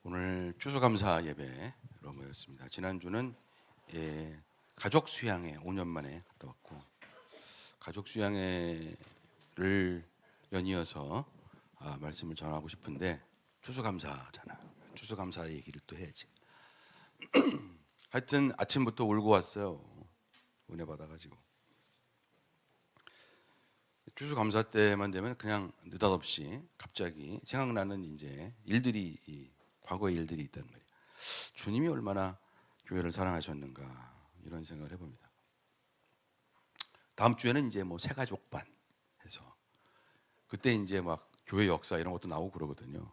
오늘 추수감사 예배로 모였습니다. 지난주는 가족 수양회 5년 만에 갔다 왔고, 가족 수양회를 연이어서 말씀을 전하고 싶은데 추수감사잖아. 추수감사 얘기를 또 해야지. 하여튼 아침부터 울고 왔어요. 은혜 받아가지고. 추수감사 때만 되면 그냥 느닷없이 갑자기 생각나는 이제 일들이, 과거의 일들이 있단 말이에요. 주님이 얼마나 교회를 사랑하셨는가 이런 생각을 해봅니다. 다음 주에는 이제 뭐 새가족반 해서 그때 이제 막 교회 역사 이런 것도 나오고 그러거든요.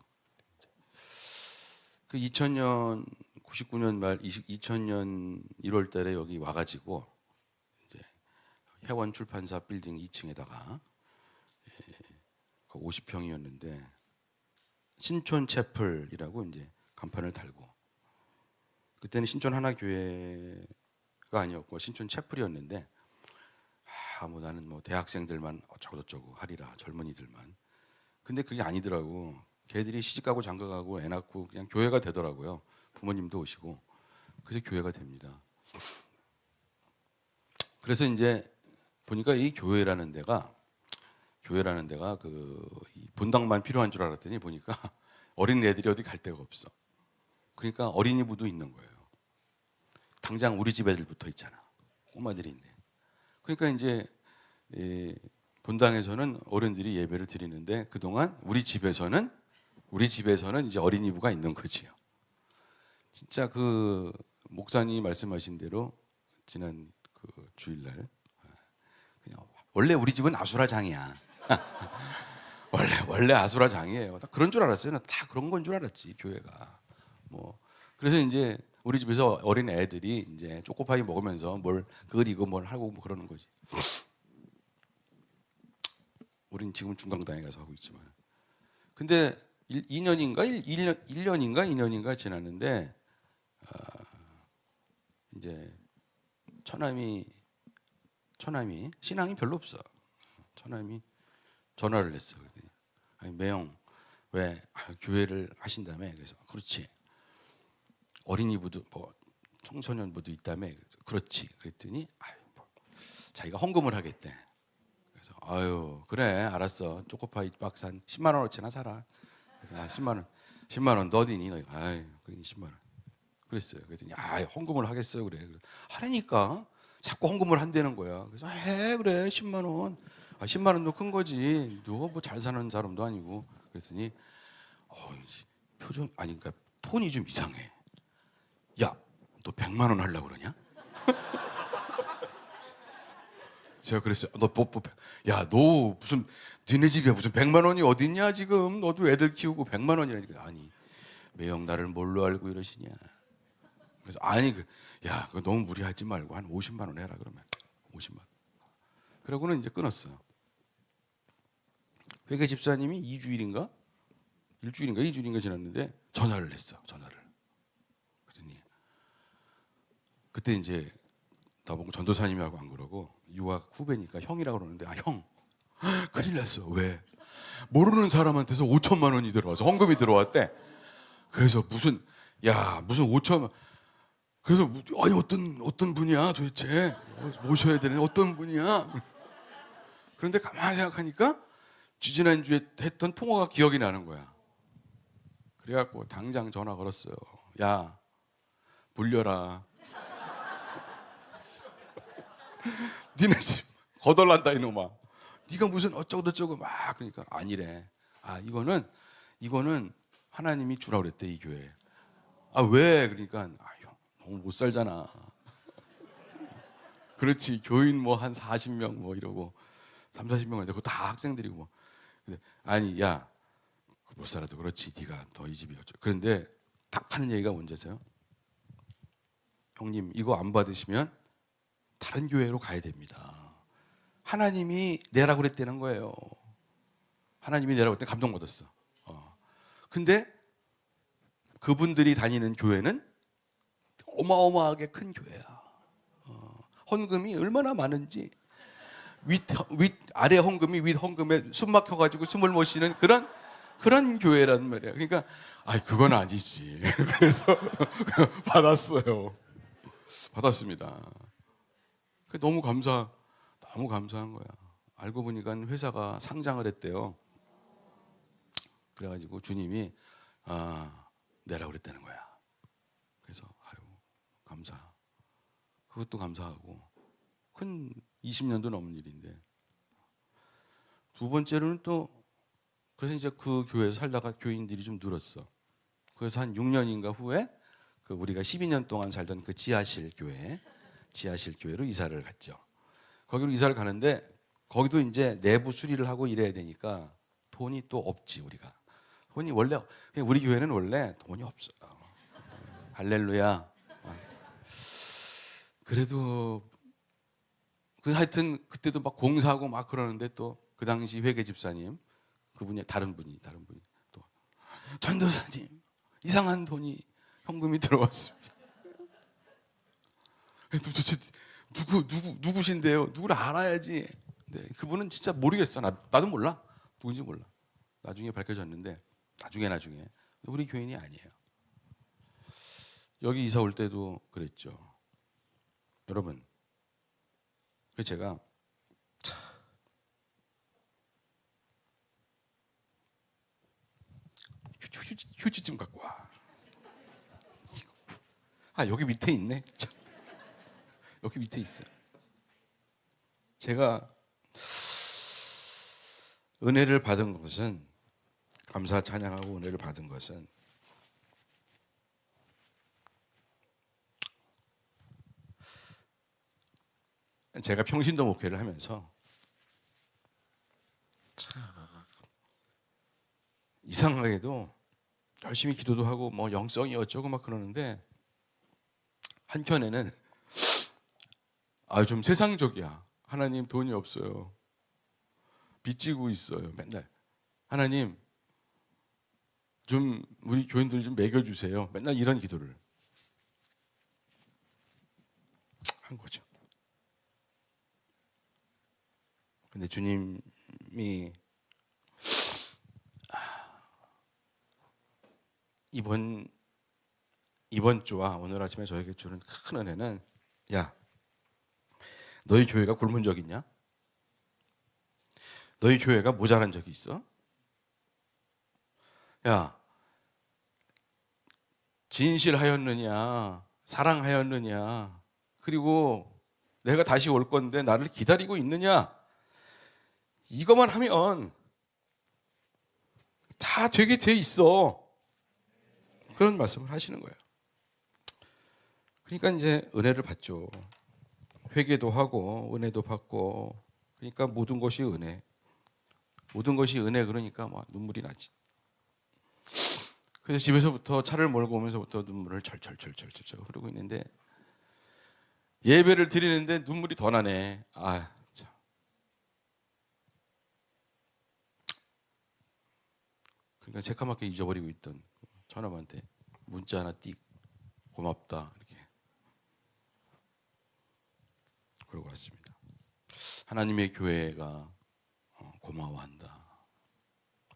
그 2000년 99년 말 2000년 1월 달에 여기 와가지고 이제 해원 출판사 빌딩 2층에다가 50평이었는데 신촌 채플이라고 이제 간판을 달고, 그때는 신촌 하나교회가 아니었고 신촌 채플이었는데 뭐 나는 뭐 대학생들만 어쩌고저쩌고 하리라, 젊은이들만. 근데 그게 아니더라고. 걔들이 시집가고 장가가고 애 낳고 그냥 교회가 되더라고요. 부모님도 오시고. 그래서 교회가 됩니다. 그래서 이제 보니까 이 교회라는 데가 그 본당만 필요한 줄 알았더니 보니까 어린 애들이 어디 갈 데가 없어. 그러니까 어린이부도 있는 거예요. 당장 우리 집 애들부터 있잖아. 꼬마들이 있네. 그러니까 이제 본당에서는 어른들이 예배를 드리는데 그동안 우리 집에서는 이제 어린이부가 있는 거지요. 진짜 그 목사님이 말씀하신 대로 지난 그 주일날 그냥 원래 우리 집은 아수라장이야. 원래 아수라장이에요. 다 그런 줄 알았어요. 다 그런 건 줄 알았지 교회가. 뭐 그래서 이제 우리 집에서 어린 애들이 이제 초코파이 먹으면서 뭘 그리고 뭘 하고 뭐 그러는 거지. 우린 지금 중강당에 가서 하고 있지만. 근데 1년인가 지났는데 이제 처남이 신앙이 별로 없어. 처남이 전화를 했어. 그랬더니 아니 매형 왜 교회를 하신다며? 그래서 그렇지. 어린이부도 뭐 청소년부도 있다며? 그래서 그렇지. 그랬더니 뭐 자기가 헌금을 하겠대. 그래서 그래 알았어. 초코파이 박스 한 10만 원어치나 사라. 그래서 10만 원 너디니? 너 그러니 10만 원. 그랬어요. 그랬더니 헌금을 하겠어요. 그래. 하라니까 자꾸 헌금을 한다는 거야. 그래서 해 그래 10만 원. 10만 원도 큰 거지. 너 뭐 잘 사는 사람도 아니고. 그랬더니 그러니까 톤이 좀 이상해. 야, 너 100만 원 하려고 그러냐? 제가 그랬어요. 너 무슨 니네 집에 무슨 100만 원이 어딨냐 지금? 너도 애들 키우고 100만 원이라니까. 아니, 매형 나를 뭘로 알고 이러시냐? 그래서 그거 너무 무리하지 말고 한 50만 원 해라 그러면 50만 원. 그러고는 이제 끊었어. 회계 집사님이 2주일인가 지났는데 전화를 했어. 그랬더니 그때 이제 나보고 전도사님이라고 안 그러고 유학 후배니까 형이라고 그러는데 형 큰일 났어. 왜? 모르는 사람한테서 5천만 원이 들어와서 헌금이 들어왔대. 그래서 무슨 5천만. 그래서 어떤 분이야 도대체? 모셔야 되는 어떤 분이야? 그런데 가만히 생각하니까 지지난주에 했던 통화가 기억이 나는 거야. 그래갖고 당장 전화 걸었어요. 야, 불려라. 니네 집 거덜난다 이놈아. 네가 무슨 어쩌고저쩌고 막 그러니까 아니래. 이거는 하나님이 주라 그랬대 이 교회. 왜? 그러니까 형 너무 못 살잖아. 그렇지. 교인 뭐 한 40명 뭐 이러고 30-40명 인데 그거 다 학생들이고 뭐. 근데 못 살아도 그렇지. 네가 너희 집이 어쩌. 그런데 딱 하는 얘기가 뭔지 아세요? 형님 이거 안 받으시면 다른 교회로 가야 됩니다. 하나님이 내라고 그랬다는 거예요. 하나님이 내라고 그랬더니 감동받았어. 근데 그분들이 다니는 교회는 어마어마하게 큰 교회야. 헌금이 얼마나 많은지 아래 헌금이 윗 헌금에 숨 막혀가지고 숨을 못 쉬는 그런 그런 교회란 말이야. 그러니까 그건 아니지. 그래서 받았어요. 받았습니다. 너무 감사한 거야. 알고 보니까 회사가 상장을 했대요. 그래가지고 주님이 내라 그랬다는 거야. 그래서 감사. 그것도 감사하고 큰 20년도 넘은 일인데, 두 번째로는 또 그래서 이제 그 교회에서 살다가 교인들이 좀 늘었어. 그래서 한 6년인가 후에 그 우리가 12년 동안 살던 그 지하실 교회로 이사를 갔죠. 거기로 이사를 가는데 거기도 이제 내부 수리를 하고 이래야 되니까 돈이 또 없지. 우리가 돈이 원래, 우리 교회는 원래 돈이 없어. 할렐루야. 그래도 하여튼 그때도 막 공사하고 막 그러는데, 또 그 당시 회계 집사님, 그분이 다른 분이 또 전도사님, 이상한 돈이 현금이 들어왔습니다. 도대체 누구신데요? 누구를 알아야지. 네, 그분은 진짜 모르겠어. 나도 몰라. 누군지 몰라. 나중에 밝혀졌는데, 나중에 우리 교인이 아니에요. 여기 이사 올 때도 그랬죠. 여러분, 그래서 제가 휴지 좀 갖고 와. 여기 밑에 있네. 여기 밑에 있어. 제가 은혜를 받은 것은, 감사 찬양하고 은혜를 받은 것은, 제가 평신도 목회를 하면서 이상하게도 열심히 기도도 하고 뭐 영성이 어쩌고 막 그러는데, 한편에는 좀 세상적이야. 하나님 돈이 없어요. 빚지고 있어요. 맨날 하나님 좀 우리 교인들 좀 먹여주세요. 맨날 이런 기도를 한 거죠. 근데 주님이 이번 주와 오늘 아침에 저에게 주는 큰 은혜는, 야, 너희 교회가 굶은 적 있냐? 너희 교회가 모자란 적이 있어? 야, 진실하였느냐? 사랑하였느냐? 그리고 내가 다시 올 건데 나를 기다리고 있느냐? 이것만 하면 다 되게 돼 있어. 그런 말씀을 하시는 거예요. 그러니까 이제 은혜를 받죠. 회개도 하고 은혜도 받고, 그러니까 모든 것이 은혜. 그러니까 막 눈물이 나지. 그래서 집에서부터 차를 몰고 오면서부터 눈물을 철철 흐르고 있는데, 예배를 드리는데 눈물이 더 나네. 참. 그러니까 새까맣게 잊어버리고 있던 처남한테 문자 하나 띡, 고맙다, 이렇게 그러고 왔습니다. 하나님의 교회가 고마워한다.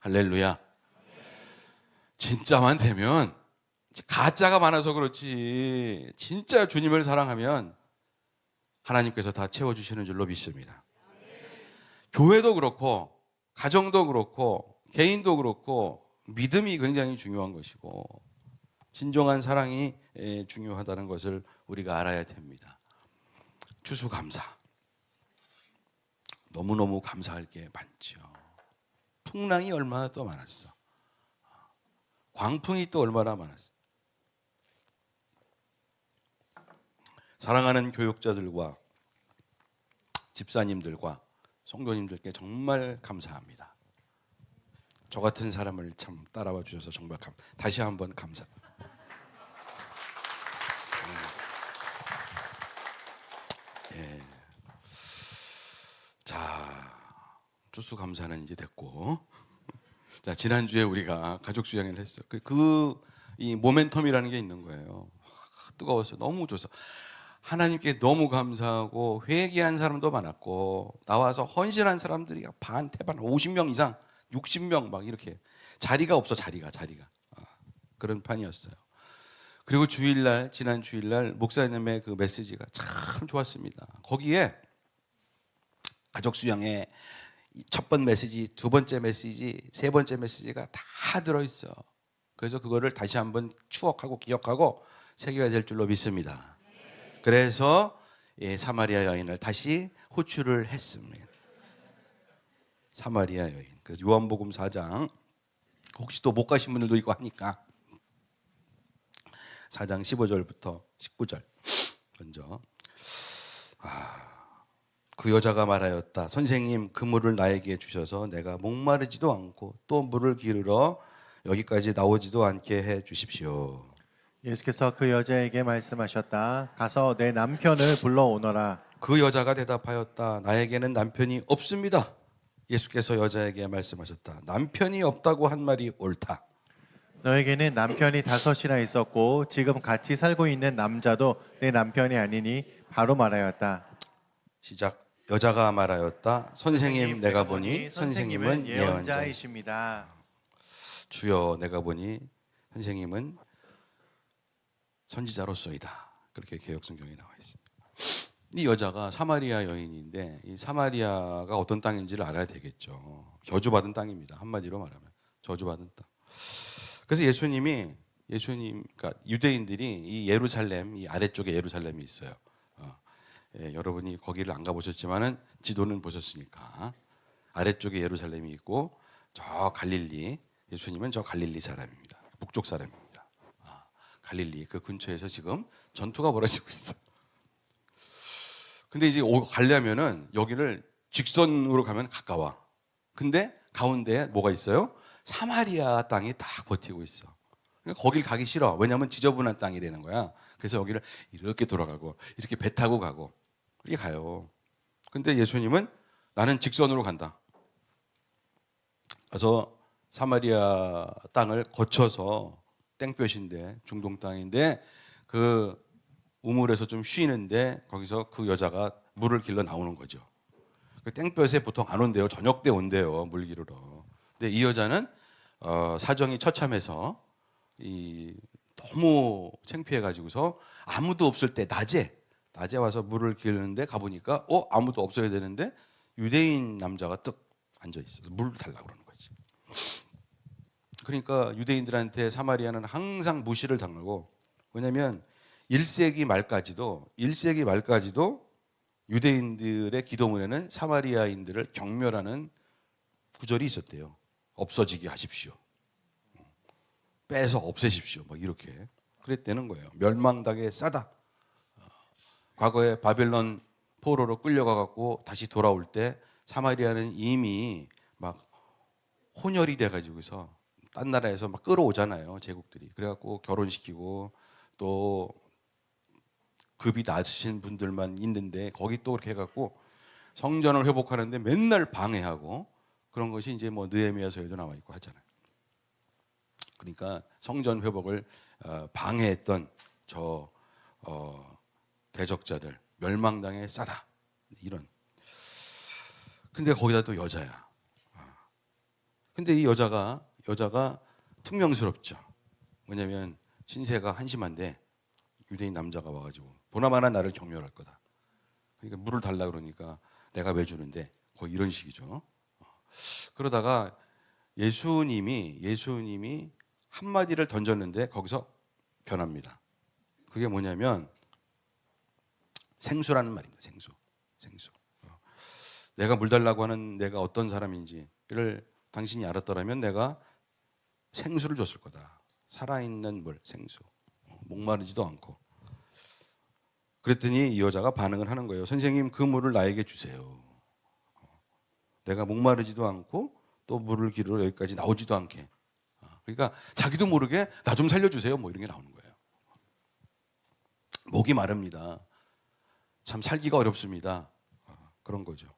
할렐루야. 진짜만 되면, 가짜가 많아서 그렇지 진짜 주님을 사랑하면 하나님께서 다 채워주시는 줄로 믿습니다. 교회도 그렇고 가정도 그렇고 개인도 그렇고 믿음이 굉장히 중요한 것이고, 진정한 사랑이 중요하다는 것을 우리가 알아야 됩니다. 추수감사, 너무너무 감사할 게 많죠. 풍랑이 얼마나 또 많았어. 광풍이 또 얼마나 많았어. 사랑하는 교육자들과 집사님들과 성도님들께 정말 감사합니다. 저 같은 사람을 참 따라와 주셔서 정말 다시 한번 감사. 예. 자, 추수감사는 이제 됐고, 자, 지난주에 우리가 가족 수양회를 했어요. 이 모멘텀이라는 게 있는 거예요. 뜨거워서 너무 좋아서 하나님께 너무 감사하고, 회개한 사람도 많았고, 나와서 헌신한 사람들이 태반 50명 이상, 60명 막 이렇게 자리가 없어, 자리가. 그런 판이었어요. 그리고 주일날, 지난 주일날 목사님의 그 메시지가 참 좋았습니다. 거기에 가족 수양의 첫 번째 메시지, 두 번째 메시지, 세 번째 메시지가 다 들어있어. 그래서 그거를 다시 한번 추억하고 기억하고 새겨야 될 줄로 믿습니다. 그래서 사마리아 여인을 다시 호출을 했습니다. 사마리아 여인. 그래서 요한복음 4장, 혹시 또 못 가신 분들도 있고 하니까 4장 15절부터 19절 먼저. 그 여자가 말하였다. 선생님, 그 물을 나에게 주셔서 내가 목마르지도 않고 또 물을 기르러 여기까지 나오지도 않게 해 주십시오. 예수께서 그 여자에게 말씀하셨다. 가서 내 남편을 불러오너라. 그 여자가 대답하였다. 나에게는 남편이 없습니다. 예수께서 여자에게 말씀하셨다. 남편이 없다고 한 말이 옳다. 너에게는 남편이 5이나 있었고 지금 같이 살고 있는 남자도 내 남편이 아니니 바로 말하였다. 시작. 여자가 말하였다. 선생님, 내가 보니 선생님은 예언자이십니다. 예언자이십니다. 주여, 내가 보니 선생님은 선지자로서이다. 그렇게 개역성경에 나와 있습니다. 이 여자가 사마리아 여인인데 이 사마리아가 어떤 땅인지를 알아야 되겠죠. 저주받은 땅입니다. 한마디로 말하면 저주받은 땅. 그래서 그러니까 유대인들이 이 예루살렘, 이 아래쪽에 예루살렘이 있어요. 여러분이 거기를 안 가보셨지만은 지도는 보셨으니까 아래쪽에 예루살렘이 있고 저 갈릴리, 예수님은 저 갈릴리 사람입니다. 북쪽 사람입니다. 갈릴리 그 근처에서 지금 전투가 벌어지고 있어. 근데 이제 가려면은 여기를 직선으로 가면 가까워. 근데 가운데에 뭐가 있어요? 사마리아 땅이 딱 버티고 있어. 그러니까 거길 가기 싫어. 왜냐하면 지저분한 땅이라는 거야. 그래서 여기를 이렇게 돌아가고 이렇게 배 타고 가고 이렇게 가요. 근데 예수님은 나는 직선으로 간다. 그래서 사마리아 땅을 거쳐서 땡볕인데 중동 땅인데 그 우물에서 좀 쉬는데 거기서 그 여자가 물을 길러 나오는 거죠. 그 땡볕에 보통 안 온대요. 저녁 때 온대요. 물 기르러. 근데 이 여자는 사정이 처참해서 너무 창피해 가지고서 아무도 없을 때 낮에 와서 물을 기르는데 가보니까 아무도 없어야 되는데 유대인 남자가 뜩 앉아 있어서 물을 달라고 그러는 거지. 그러니까 유대인들한테 사마리아는 항상 무시를 당하고, 왜냐하면 1세기 말까지도 유대인들의 기도문에는 사마리아인들을 경멸하는 구절이 있었대요. 없어지게 하십시오. 빼서 없애십시오. 뭐 이렇게 그랬다는 거예요. 멸망당에 싸다. 과거에 바벨론 포로로 끌려가 갖고 다시 돌아올 때 사마리아는 이미 막 혼혈이 돼 가지고서 딴 나라에서 막 끌어오잖아요. 제국들이. 그래 갖고 결혼시키고 또 급이 낮으신 분들만 있는데 거기 또 그렇게 해 갖고 성전을 회복하는데 맨날 방해하고 그런 것이 이제 뭐 느헤미야서에도 나와 있고 하잖아요. 그러니까 성전 회복을 방해했던 저 대적자들 멸망당에 싸다 이런. 근데 거기다 또 여자야. 근데 이 여자가 퉁명스럽죠. 왜냐하면 신세가 한심한데 유대인 남자가 와가지고 보나마나 나를 경멸할 거다. 그러니까 물을 달라 그러니까 내가 왜 주는데 거의 이런 식이죠. 그러다가 예수님이 한마디를 던졌는데 거기서 변합니다. 그게 뭐냐면 생수라는 말입니다. 생수. 내가 물 달라고 하는 내가 어떤 사람인지를 당신이 알았더라면 내가 생수를 줬을 거다. 살아있는 물, 생수. 목마르지도 않고. 그랬더니 이 여자가 반응을 하는 거예요. 선생님, 그 물을 나에게 주세요. 내가 목마르지도 않고 또 물을 기르러 여기까지 나오지도 않게. 그러니까 자기도 모르게 나 좀 살려주세요. 뭐 이런 게 나오는 거예요. 목이 마릅니다. 참 살기가 어렵습니다. 그런 거죠.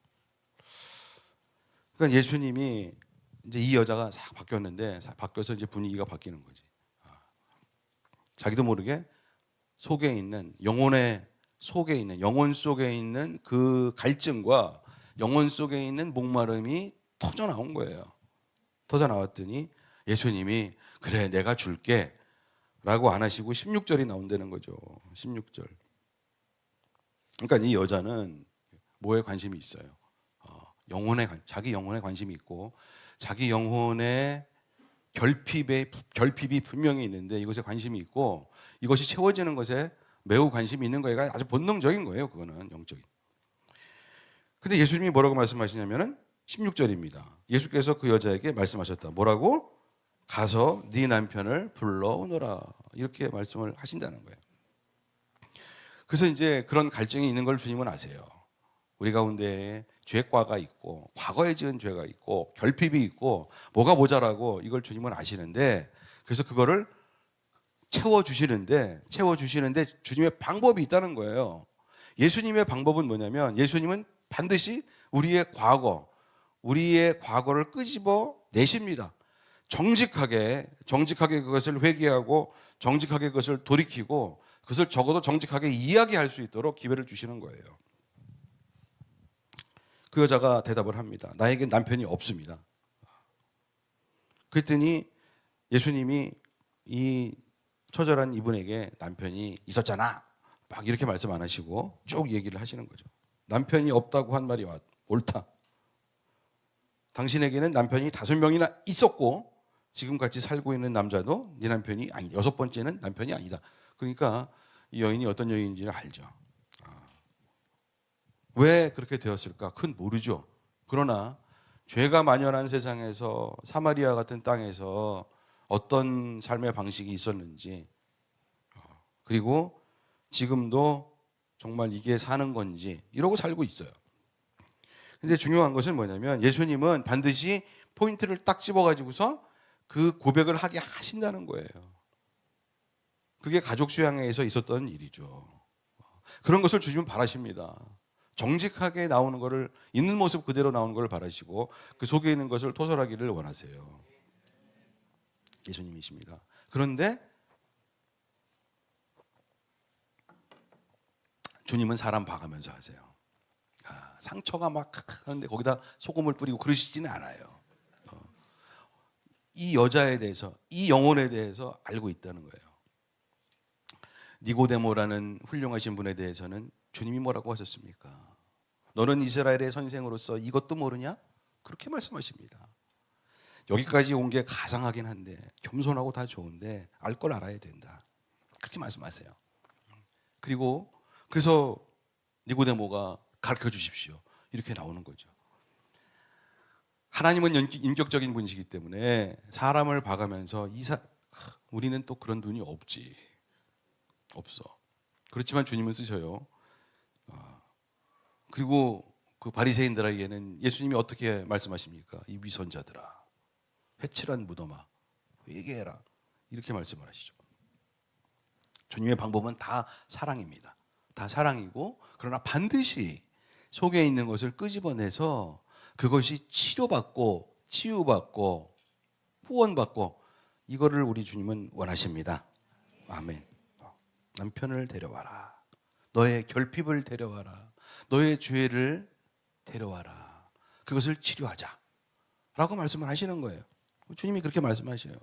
그러니까 예수님이 이제 이 여자가 싹 바뀌어서 이제 분위기가 바뀌는 거지. 자기도 모르게 영혼 속에 있는 그 갈증과 영혼 속에 있는 목마름이 터져 나온 거예요. 터져 나왔더니 예수님이 그래 내가 줄게 라고 안 하시고 16절이 나온다는 거죠. 16절. 그러니까 이 여자는 뭐에 관심이 있어요? 자기 영혼에 관심이 있고 자기 영혼의 결핍이 분명히 있는데 이것에 관심이 있고 이것이 채워지는 것에 매우 관심이 있는 거가 아주 본능적인 거예요. 그거는 영적인. 근데 예수님이 뭐라고 말씀하시냐면은 16절입니다. 예수께서 그 여자에게 말씀하셨다. 뭐라고? 가서 네 남편을 불러오너라. 이렇게 말씀을 하신다는 거예요. 그래서 이제 그런 갈증이 있는 걸 주님은 아세요. 우리 가운데 죄과가 있고 과거에 지은 죄가 있고 결핍이 있고 뭐가 모자라고 이걸 주님은 아시는데 그래서 그거를 채워주시는데 주님의 방법이 있다는 거예요. 예수님의 방법은 뭐냐면 예수님은 반드시 우리의 과거를 끄집어 내십니다. 정직하게 그것을 회개하고 정직하게 그것을 돌이키고 그것을 적어도 정직하게 이야기할 수 있도록 기회를 주시는 거예요. 그 여자가 대답을 합니다. 나에게 남편이 없습니다. 그랬더니 예수님이 이 처절한 이분에게 남편이 있었잖아. 막 이렇게 말씀 안 하시고 쭉 얘기를 하시는 거죠. 남편이 없다고 한 말이 옳다. 당신에게는 남편이 5명이나 있었고 지금 같이 살고 있는 남자도 네 남편이 아니 6번째는 남편이 아니다. 그러니까 이 여인이 어떤 여인인지를 알죠. 왜 그렇게 되었을까? 그건 모르죠. 그러나 죄가 만연한 세상에서 사마리아 같은 땅에서 어떤 삶의 방식이 있었는지 그리고 지금도 정말 이게 사는 건지 이러고 살고 있어요. 근데 중요한 것은 뭐냐면 예수님은 반드시 포인트를 딱 집어가지고서 그 고백을 하게 하신다는 거예요. 그게 가족 수양회에서 있었던 일이죠. 그런 것을 주님은 바라십니다. 정직하게 나오는 것을 있는 모습 그대로 나오는 것을 바라시고 그 속에 있는 것을 토설하기를 원하세요. 예수님이십니다. 그런데 주님은 사람 봐가면서 하세요. 상처가 막 하는데 거기다 소금을 뿌리고 그러시지는 않아요. 이 여자에 대해서 이 영혼에 대해서 알고 있다는 거예요. 니고데모라는 훌륭하신 분에 대해서는 주님이 뭐라고 하셨습니까? 너는 이스라엘의 선생으로서 이것도 모르냐? 그렇게 말씀하십니다. 여기까지 온 게 가상하긴 한데 겸손하고 다 좋은데 알 걸 알아야 된다. 그렇게 말씀하세요. 그리고 그래서 니고데모가 가르쳐 주십시오. 이렇게 나오는 거죠. 하나님은 인격적인 분이시기 때문에 사람을 봐가면서 우리는 또 그런 눈이 없어. 그렇지만 주님은 쓰셔요. 그리고 그 바리새인들에게는 예수님이 어떻게 말씀하십니까? 이 위선자들아, 회칠한 무덤아, 회개해라. 이렇게 말씀을 하시죠. 주님의 방법은 다 사랑입니다. 다 사랑이고 그러나 반드시 속에 있는 것을 끄집어내서 그것이 치료받고 치유받고 후원받고 이거를 우리 주님은 원하십니다. 아멘. 남편을 데려와라. 너의 결핍을 데려와라. 너의 죄를 데려와라. 그것을 치료하자. 라고 말씀을 하시는 거예요. 주님이 그렇게 말씀하셔요.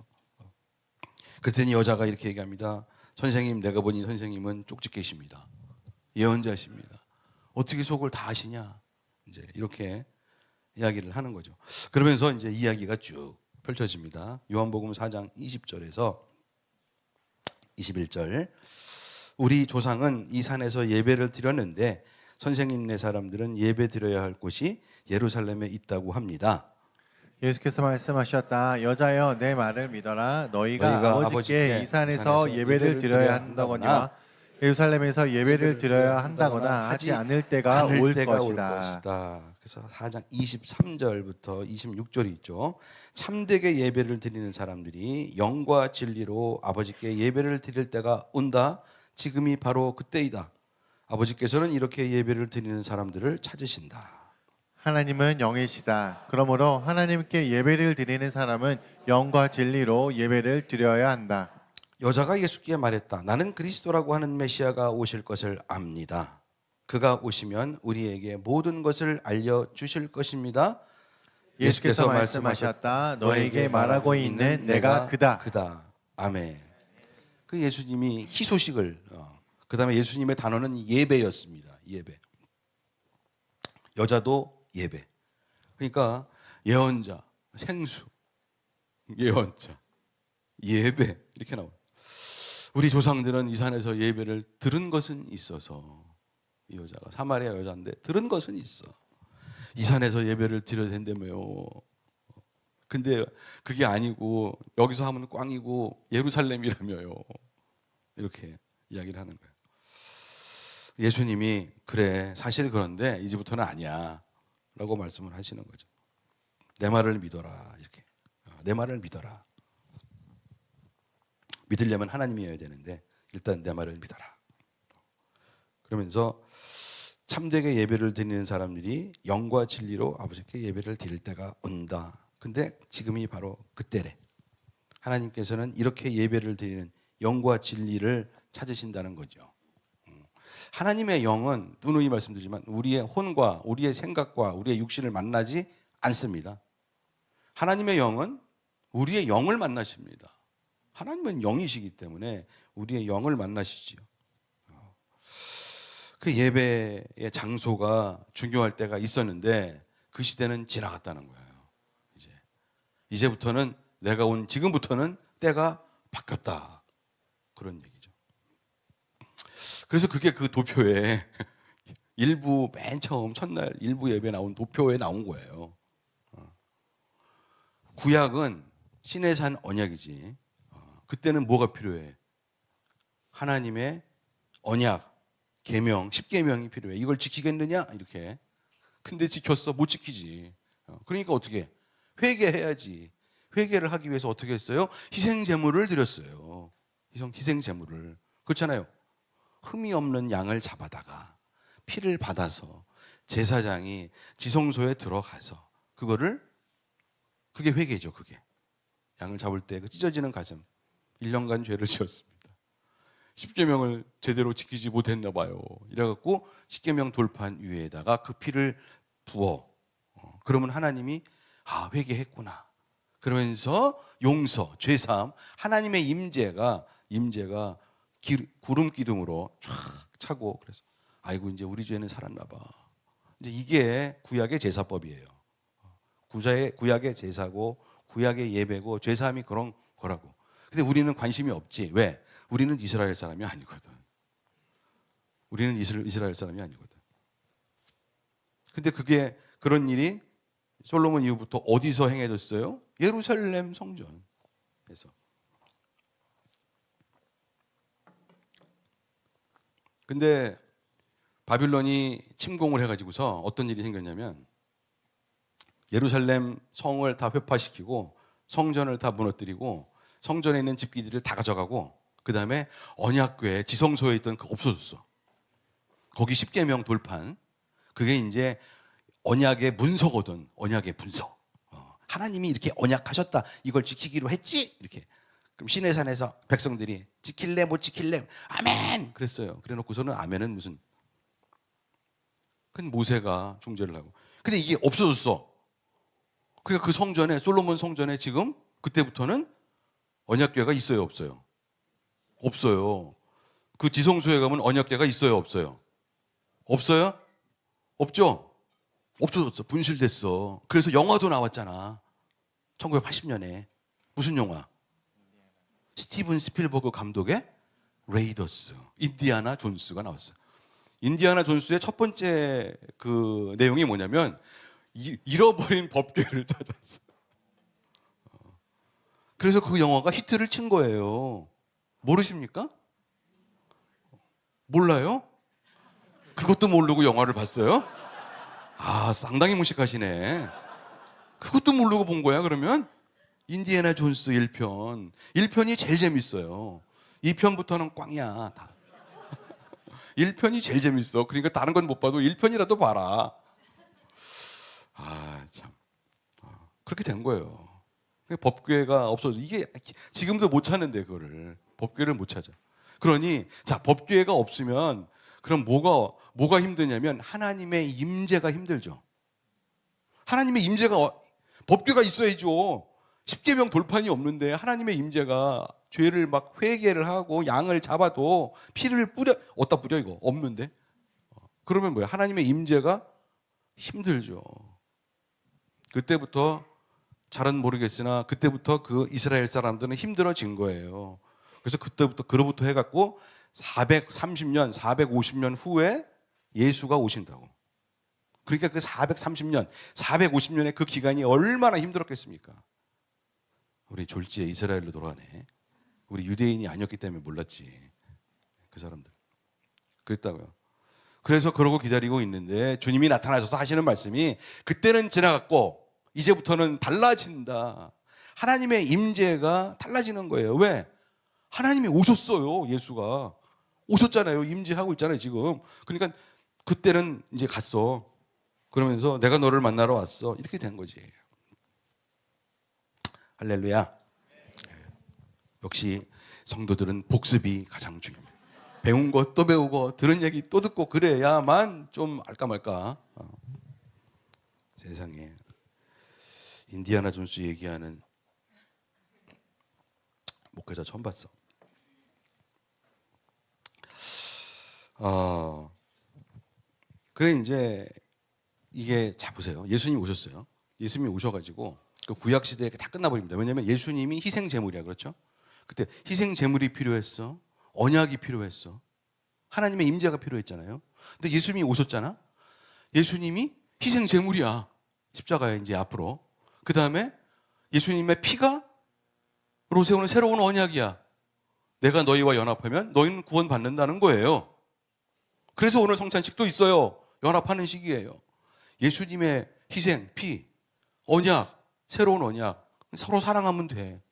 그랬더니 여자가 이렇게 얘기합니다. 선생님, 내가 보니 선생님은 쪽집게십니다. 예언자십니다. 어떻게 속을 다 아시냐? 이제 이렇게 이야기를 하는 거죠. 그러면서 이제 이야기가 쭉 펼쳐집니다. 요한복음 4장 20절에서 21절. 우리 조상은 이 산에서 예배를 드렸는데 선생님네 사람들은 예배 드려야 할 곳이 예루살렘에 있다고 합니다. 예수께서 말씀하셨다. 여자여 내 말을 믿어라. 너희가 아버지께 이 산에서 예배를 드려야 한다거니와 예루살렘에서 예배를 드려야 한다거나 하지 않을 때가 올 것이다. 그래서 4장 23절부터 26절이 있죠. 참되게 예배를 드리는 사람들이 영과 진리로 아버지께 예배를 드릴 때가 온다. 지금이 바로 그때이다. 아버지께서는 이렇게 예배를 드리는 사람들을 찾으신다. 하나님은 영이시다. 그러므로 하나님께 예배를 드리는 사람은 영과 진리로 예배를 드려야 한다. 여자가 예수께 말했다. 나는 그리스도라고 하는 메시아가 오실 것을 압니다. 그가 오시면 우리에게 모든 것을 알려주실 것입니다. 예수께서 말씀하셨다. 너에게 말하고 있는 내가 그다. 아멘. 그 예수님이 희소식을 그다음에 예수님의 단어는 예배였습니다. 예배. 여자도 예배. 그러니까 예언자, 생수, 예언자, 예배 이렇게 나와요. 우리 조상들은 이 산에서 예배를 들은 것은 있어서 이 여자가 사마리아 여자인데 들은 것은 있어. 이 산에서 예배를 드려야 된다며요. 근데 그게 아니고 여기서 하면 꽝이고 예루살렘이라며요. 이렇게 이야기를 하는 거예요. 예수님이 그래 사실 그런데 이제부터는 아니야 라고 말씀을 하시는 거죠. 내 말을 믿어라. 이렇게 내 말을 믿어라. 믿으려면 하나님이어야 되는데 일단 내 말을 믿어라. 그러면서 참되게 예배를 드리는 사람들이 영과 진리로 아버지께 예배를 드릴 때가 온다. 근데 지금이 바로 그때래. 하나님께서는 이렇게 예배를 드리는 영과 진리를 찾으신다는 거죠. 하나님의 영은 누누이 말씀드리지만 우리의 혼과 우리의 생각과 우리의 육신을 만나지 않습니다. 하나님의 영은 우리의 영을 만나십니다. 하나님은 영이시기 때문에 우리의 영을 만나시지요. 그 예배의 장소가 중요할 때가 있었는데 그 시대는 지나갔다는 거예요. 이제부터는 내가 온 지금부터는 때가 바뀌었다. 그런 얘기죠. 그래서 그게 그 도표에 일부 맨 처음 첫날 일부 예배 나온 도표에 나온 거예요. 구약은 신의 산 언약이지. 그때는 뭐가 필요해? 하나님의 언약, 계명, 10계명이 필요해. 이걸 지키겠느냐? 이렇게. 근데 지켰어? 못 지키지. 그러니까 어떻게? 회개해야지. 회개를 하기 위해서 어떻게 했어요? 희생 제물을 드렸어요. 희생 제물을. 그렇잖아요. 흠이 없는 양을 잡아다가 피를 받아서 제사장이 지성소에 들어가서 그게 회개죠. 그게. 양을 잡을 때 그 찢어지는 가슴. 1년간 죄를 지었습니다. 10계명을 제대로 지키지 못했나 봐요. 이래갖고 10계명 돌판 위에다가 그 피를 부어. 그러면 하나님이 회개했구나. 그러면서 용서, 죄사함, 하나님의 임재가 구름 기둥으로 쫙 차고 그래서 아이고 이제 우리 죄는 살았나 봐. 이제 이게 구약의 제사법이에요. 구약의 제사고 구약의 예배고 죄사함이 그런 거라고. 근데 우리는 관심이 없지. 왜? 우리는 이스라엘 사람이 아니거든. 우리는 이스라엘 사람이 아니거든. 근데 그런 일이 솔로몬 이후부터 어디서 행해졌어요? 예루살렘 성전에서. 근데 바빌론이 침공을 해가지고서 어떤 일이 생겼냐면 예루살렘 성을 다 회파시키고 성전을 다 무너뜨리고 성전에 있는 집기들을 다 가져가고 그 다음에 언약궤 지성소에 있던 그 없어졌어. 거기 10계명 돌판 그게 이제 언약의 문서거든. 언약의 문서. 하나님이 이렇게 언약하셨다. 이걸 지키기로 했지. 이렇게. 그럼 시내산에서 백성들이 지킬래 못 지킬래 아멘 그랬어요. 그래놓고서는 아멘은 무슨. 큰 모세가 중재를 하고. 근데 이게 없어졌어. 그러니까 그 성전에 솔로몬 성전에 지금 그때부터는 언약궤가 있어요 없어요? 없어요. 그 지성소에 가면 언약궤가 있어요 없어요? 없어요? 없죠? 없어졌어. 분실됐어. 그래서 영화도 나왔잖아. 1980년에. 무슨 영화? 스티븐 스필버그 감독의 레이더스. 인디아나 존스가 나왔어요. 인디아나 존스의 첫 번째 그 내용이 뭐냐면 잃어버린 법궤를 찾았어. 그래서 그 영화가 히트를 친 거예요. 모르십니까? 몰라요? 그것도 모르고 영화를 봤어요? 상당히 무식하시네. 그것도 모르고 본 거야 그러면? 인디애나 존스 1편. 1편이 제일 재밌어요. 2편부터는 꽝이야 다. 1편이 제일 재밌어. 그러니까 다른 건 못 봐도 1편이라도 봐라. 참. 그렇게 된 거예요. 법궤가 없어져. 이게 지금도 못 찾는데 그거를. 법궤를 못 찾아. 그러니 법궤가 없으면 그럼 뭐가 힘드냐면 하나님의 임재가 힘들죠. 하나님의 임재가 법궤가 있어야죠. 십계명 돌판이 없는데 하나님의 임재가 죄를 막 회개를 하고 양을 잡아도 피를 뿌려 어디다 뿌려 이거 없는데 그러면 뭐야? 하나님의 임재가 힘들죠. 그때부터 잘은 모르겠으나 그때부터 그 이스라엘 사람들은 힘들어진 거예요. 그래서 그때부터 그로부터 해갖고 430년, 450년 후에 예수가 오신다고. 그러니까 그 430년, 450년의 그 기간이 얼마나 힘들었겠습니까? 우리 졸지에 이스라엘로 돌아가네. 우리 유대인이 아니었기 때문에 몰랐지. 그 사람들. 그랬다고요. 그래서 그러고 기다리고 있는데 주님이 나타나셔서 하시는 말씀이 그때는 지나갔고 이제부터는 달라진다. 하나님의 임재가 달라지는 거예요. 왜? 하나님이 오셨어요. 예수가. 오셨잖아요. 임재하고 있잖아요. 지금. 그러니까 그때는 이제 갔어. 그러면서 내가 너를 만나러 왔어. 이렇게 된 거지. 할렐루야. 역시 성도들은 복습이 가장 중요합니다. 배운 거 또 배우고 들은 얘기 또 듣고 그래야만 좀 알까 말까. 세상에 인디아나 존스 얘기하는 목회자 처음 봤어. 그래 이제 이게 자 보세요. 예수님 오셨어요. 예수님이 오셔가지고 그 구약 시대에 다 끝나버립니다. 왜냐하면 예수님이 희생 제물이야, 그렇죠? 그때 희생 제물이 필요했어. 언약이 필요했어. 하나님의 임재가 필요했잖아요. 근데 예수님이 오셨잖아. 예수님이 희생 제물이야. 십자가에 이제 앞으로. 그 다음에 예수님의 피가 로 세우는 새로운 언약이야. 내가 너희와 연합하면 너희는 구원받는다는 거예요. 그래서 오늘 성찬식도 있어요. 연합하는 시기예요. 예수님의 희생, 피, 언약, 새로운 언약. 서로 사랑하면 돼.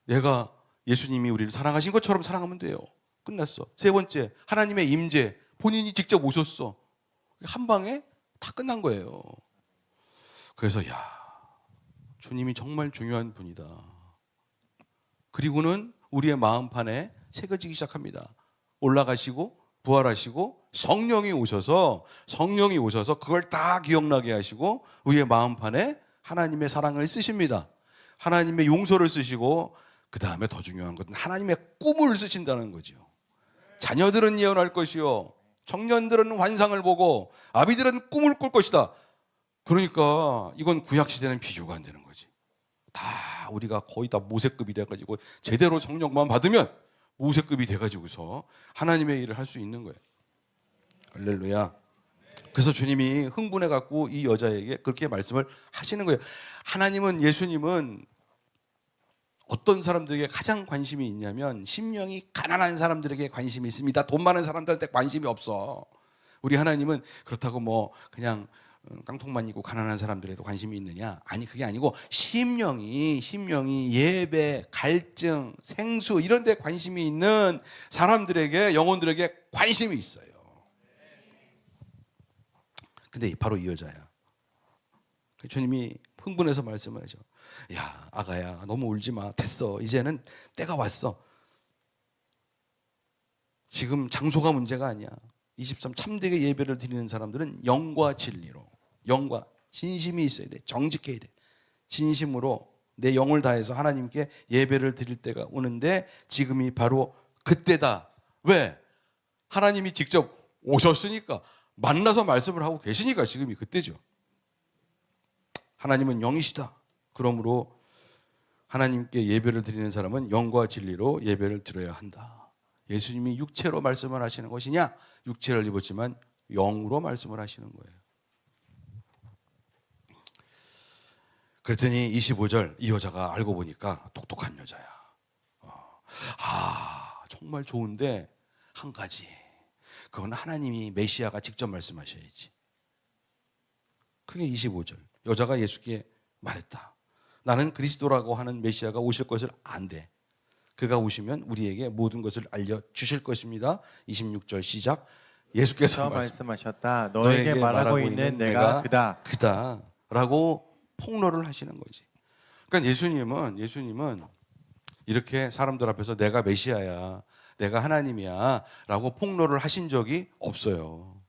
내가 예수님이 우리를 사랑하신 것처럼 사랑하면 돼요. 끝났어. 세 번째, 하나님의 임재. 본인이 직접 오셨어. 한 방에 다 끝난 거예요. 그래서 주님이 정말 중요한 분이다. 그리고는 우리의 마음판에 새겨지기 시작합니다. 올라가시고 부활하시고 성령이 오셔서 그걸 다 기억나게 하시고 우리의 마음판에 하나님의 사랑을 쓰십니다. 하나님의 용서를 쓰시고 그 다음에 더 중요한 것은 하나님의 꿈을 쓰신다는 거죠. 자녀들은 예언할 것이요 청년들은 환상을 보고 아비들은 꿈을 꿀 것이다. 그러니까 이건 구약시대는 비교가 안 되는 거지. 다 우리가 거의 다 모세급이 돼가지고 제대로 성령만 받으면 모세급이 돼가지고서 하나님의 일을 할 수 있는 거예요. 할렐루야. 그래서 주님이 흥분해갖고 이 여자에게 그렇게 말씀을 하시는 거예요. 하나님은, 예수님은 어떤 사람들에게 가장 관심이 있냐면 심령이 가난한 사람들에게 관심이 있습니다. 돈 많은 사람들한테 관심이 없어. 우리 하나님은 그렇다고 뭐 그냥 깡통만 있고 가난한 사람들에도 관심이 있느냐? 아니, 그게 아니고 심령이 예배, 갈증, 생수 이런 데 관심이 있는 사람들에게, 영혼들에게 관심이 있어요. 근데 바로 이 여자야. 주님이 흥분해서 말씀을 하죠. 야, 아가야, 너무 울지 마. 됐어. 이제는 때가 왔어. 지금 장소가 문제가 아니야. 23 참되게 예배를 드리는 사람들은 영과 진리로, 영과 진심이 있어야 돼. 정직해야 돼. 진심으로 내 영을 다해서 하나님께 예배를 드릴 때가 오는데 지금이 바로 그때다. 왜? 하나님이 직접 오셨으니까, 만나서 말씀을 하고 계시니까 지금이 그때죠. 하나님은 영이시다. 그러므로 하나님께 예배를 드리는 사람은 영과 진리로 예배를 드려야 한다. 예수님이 육체로 말씀을 하시는 것이냐? 육체를 입었지만 영으로 말씀을 하시는 거예요. 그랬더니 25절, 이 여자가 알고 보니까 똑똑한 여자야. 정말 좋은데 한 가지, 그건 하나님이 메시아가 직접 말씀하셔야지. 그게 25절. 여자가 예수께 말했다. 나는 그리스도라고 하는 메시아가 오실 것을 안대. 그가 오시면 우리에게 모든 것을 알려주실 것입니다. 26절 시작. 예수께서 말씀하셨다. 너에게 말하고 있는 내가 그다 라고 폭로를 하시는 거지. 그러니까 예수님은 이렇게 사람들 앞에서 내가 메시아야, 내가 하나님이야 라고 폭로를 하신 적이 없어요.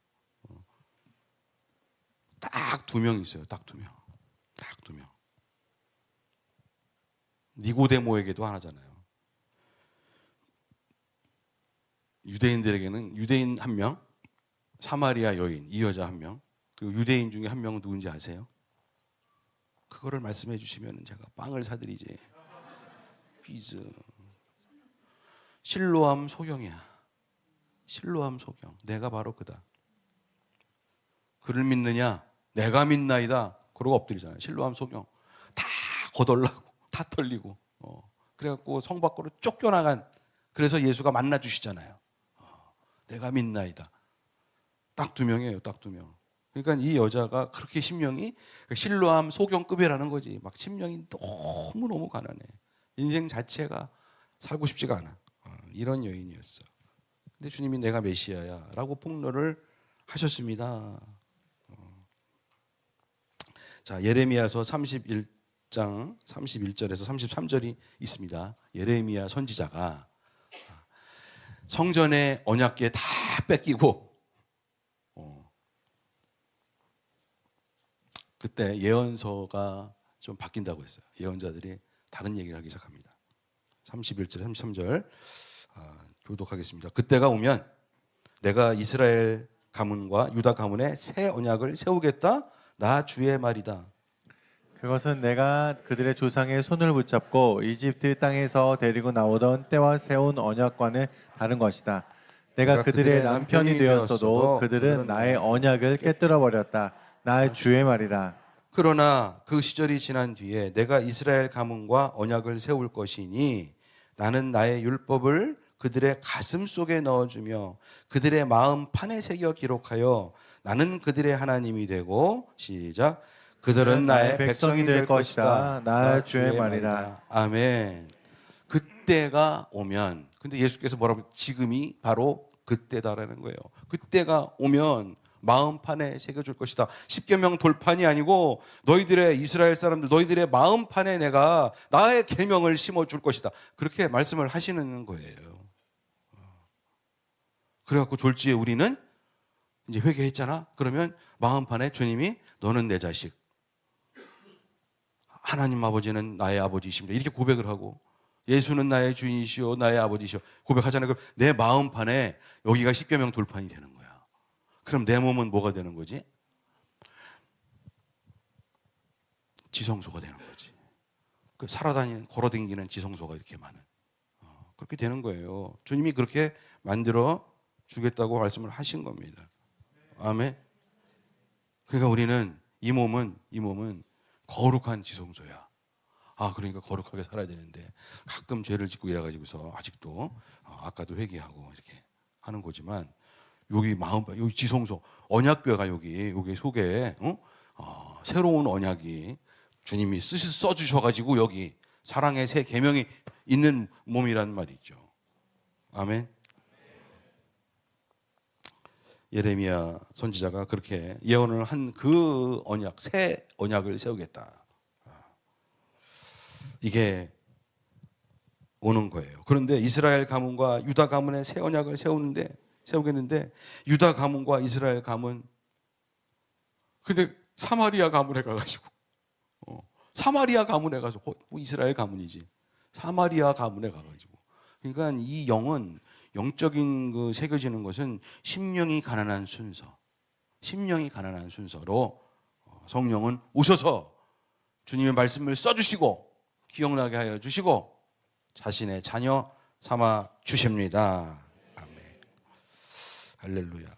딱 2명 있어요. 딱 2명. 딱 2명. 니고데모에게도 하나잖아요. 유대인들에게는 유대인 1명, 사마리아 여인 이 여자 1명, 그리고 유대인 중에 1명은 누군지 아세요? 그거를 말씀해 주시면 제가 빵을 사드리지. 퀴즈. 실로암 소경이야. 실로암 소경. 내가 바로 그다. 그를 믿느냐? 내가 믿나이다. 그러고 엎드리잖아요. 실로암 소경. 다 거덜나고 다 털리고. 그래갖고 성 밖으로 쫓겨나간. 그래서 예수가 만나 주시잖아요. 내가 믿나이다. 딱 2명이에요. 딱 2명. 그러니까 이 여자가 그렇게 심령이 실로암 소경급이라는 거지. 막 심령이 너무너무 가난해. 인생 자체가 살고 싶지가 않아. 이런 여인이었어. 근데 주님이 내가 메시아야 라고 폭로를 하셨습니다. 자, 예레미야서 31장 31절에서 33절이 있습니다. 예레미야 선지자가 성전의 언약궤 다 뺏기고 그때 예언서가 좀 바뀐다고 했어요. 예언자들이 다른 얘기를 하기 시작합니다. 31절 33절 교독하겠습니다. 그때가 오면 내가 이스라엘 가문과 유다 가문에 새 언약을 세우겠다. 나 주의 말이다. 그것은 내가 그들의 조상의 손을 붙잡고 이집트 땅에서 데리고 나오던 때와 세운 언약과는 다른 것이다. 내가 그들의 남편이 되었어도 그들은 나의 언약을 깨뜨려 버렸다. 나 주의 말이다. 그러나 그 시절이 지난 뒤에 내가 이스라엘 가문과 언약을 세울 것이니 나는 나의 율법을 그들의 가슴 속에 넣어주며 그들의 마음 판에 새겨 기록하여 나는 그들의 하나님이 되고 시작 그들은 나의 백성이 될 것이다. 나 주의 말이다. 아멘. 그때가 오면 근데 예수께서 뭐라고 지금이 바로 그때다라는 거예요. 그때가 오면 마음판에 새겨줄 것이다. 십계명 돌판이 아니고 너희들의 이스라엘 사람들 너희들의 마음판에 내가 나의 계명을 심어줄 것이다. 그렇게 말씀을 하시는 거예요. 그래갖고 졸지에 우리는 이제 회개했잖아. 그러면 마음판에 주님이 너는 내 자식 하나님 아버지는 나의 아버지이십니다. 이렇게 고백을 하고 예수는 나의 주인이시오 나의 아버지시오 고백하잖아요. 그럼 내 마음판에 여기가 십계명 돌판이 되는 거야. 그럼 내 몸은 뭐가 되는 거지? 지성소가 되는 거지. 그 살아다니는 걸어다니는 지성소가 이렇게 많은 그렇게 되는 거예요. 주님이 그렇게 만들어 주겠다고 말씀을 하신 겁니다. 아멘. 그러니까 우리는 이 몸은 거룩한 지성소야. 그러니까 거룩하게 살아야 되는데 가끔 죄를 짓고 이래가지고서 아직도 아까도 회개하고 이렇게 하는 거지만 여기 마음, 여기 지성소, 언약궤가 여기 속에 새로운 언약이 주님이 써주셔가지고 여기 사랑의 새 계명이 있는 몸이란 말이죠. 아멘. 예레미야 선지자가 그렇게 예언을 한 그 언약, 새 언약을 세우겠다. 이게 오는 거예요. 그런데 이스라엘 가문과 유다 가문의 새 언약을 세우겠는데 유다 가문과 이스라엘 가문 근데 사마리아 가문에 가가지고 사마리아 가문에 가서 이스라엘 가문이지 사마리아 가문에 가가지고 그러니까 이 영적인 그 새겨지는 것은 심령이 가난한 순서로 성령은 오셔서 주님의 말씀을 써주시고 기억나게 하여 주시고 자신의 자녀 삼아 주십니다. 아멘. 할렐루야.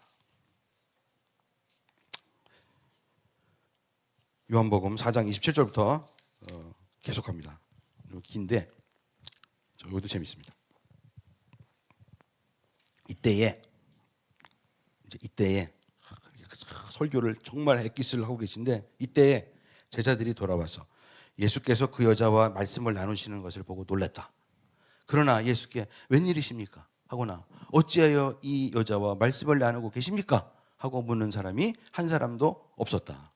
요한복음 4장 27절부터 계속합니다. 긴데 이것도 재밌습니다. 이때에 설교를 정말 엑기스를 하고 계신데 이때에 제자들이 돌아와서 예수께서 그 여자와 말씀을 나누시는 것을 보고 놀랐다. 그러나 예수께 웬일이십니까? 하거나 어찌하여 이 여자와 말씀을 나누고 계십니까? 하고 묻는 사람이 한 사람도 없었다.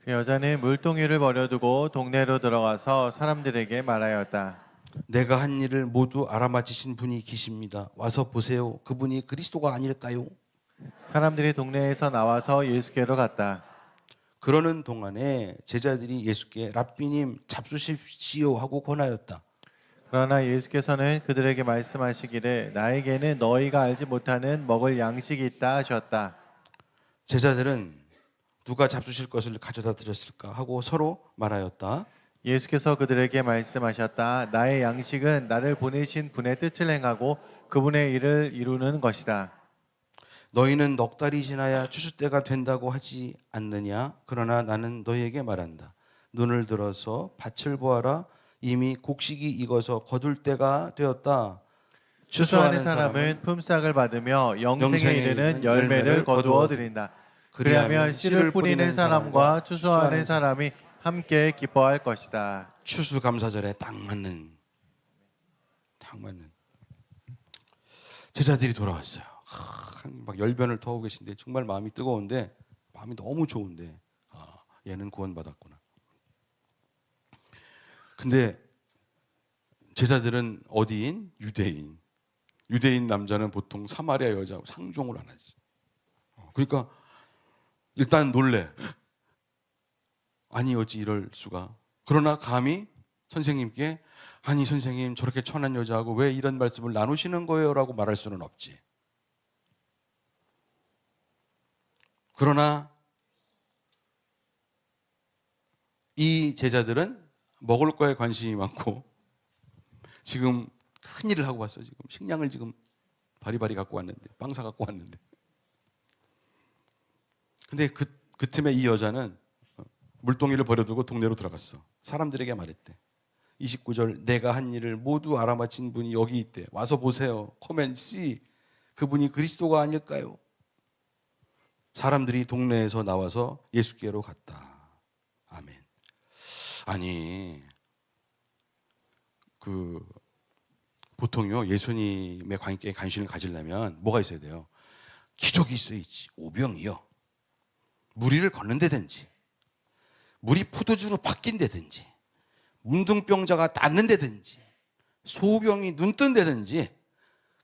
그 여자는 물동이를 버려두고 동네로 들어가서 사람들에게 말하였다. 내가 한 일을 모두 알아맞히신 분이 계십니다. 와서 보세요. 그분이 그리스도가 아닐까요? 사람들이 동네에서 나와서 예수께로 갔다. 그러는 동안에 제자들이 예수께 랍비님 잡수십시오 하고 권하였다. 그러나 예수께서는 그들에게 말씀하시기를 나에게는 너희가 알지 못하는 먹을 양식이 있다 하셨다. 제자들은 누가 잡수실 것을 가져다 드렸을까 하고 서로 말하였다. 예수께서 그들에게 말씀하셨다. 나의 양식은 나를 보내신 분의 뜻을 행하고 그분의 일을 이루는 것이다. 너희는 넉 달이 지나야 추수 때가 된다고 하지 않느냐? 그러나 나는 너희에게 말한다. 눈을 들어서 밭을 보아라. 이미 곡식이 익어서 거둘 때가 되었다. 추수하는 사람은 품삯을 받으며 영생에 이르는 열매를 거두어 드린다. 그리하면 씨를 뿌리는 사람과 추수하는 사람이 함께 기뻐할 것이다. 추수감사절에 딱 맞는 제자들이 돌아왔어요. 막 열변을 토하고 계신데 정말 마음이 뜨거운데 마음이 너무 좋은데 얘는 구원받았구나. 근데 제자들은 어디인? 유대인 남자는 보통 사마리아 여자하고 상종을 안 하지. 그러니까 일단 놀래. 아니 어찌 이럴 수가. 그러나 감히 선생님께 아니 선생님 저렇게 천한 여자하고 왜 이런 말씀을 나누시는 거예요? 라고 말할 수는 없지. 그러나 이 제자들은 먹을 거에 관심이 많고 지금 큰일을 하고 왔어. 지금 식량을 지금 바리바리 갖고 왔는데 빵 사 갖고 왔는데 근데 그 틈에 이 여자는 물동이를 버려두고 동네로 들어갔어. 사람들에게 말했대. 29절 내가 한 일을 모두 알아맞힌 분이 여기 있대. 와서 보세요. 코멘씨 그분이 그리스도가 아닐까요? 사람들이 동네에서 나와서 예수께로 갔다. 아멘. 아니 보통요 예수님의 관심을 가지려면 뭐가 있어야 돼요? 기적이 있어야지. 오병이요. 무리를 걷는다든지 물이 포도주로 바뀐다든지 문둥병자가 낫는다든지 소경이 눈 뜬다든지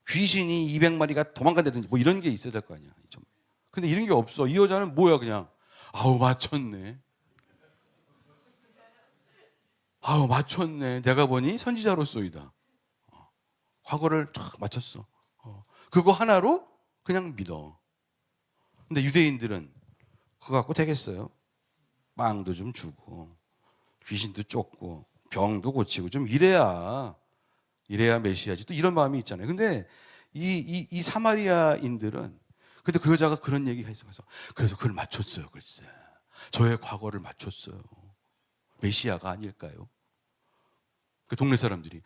귀신이 200마리가 도망간다든지 뭐 이런 게 있어야 될 거 아니야. 근데 이런 게 없어. 이 여자는 뭐야 그냥 아우 맞췄네. 내가 보니 선지자로소이다. 과거를 쫙 맞췄어. 그거 하나로 그냥 믿어. 근데 유대인들은 그거 갖고 되겠어요? 빵도 좀 주고 귀신도 쫓고 병도 고치고 좀 이래야 메시아지. 또 이런 마음이 있잖아요. 근데 이 사마리아인들은 근데 그 여자가 그런 얘기 했어. 그래서 그걸 맞췄어요. 글쎄 저의 과거를 맞췄어요. 메시아가 아닐까요? 그 동네 사람들이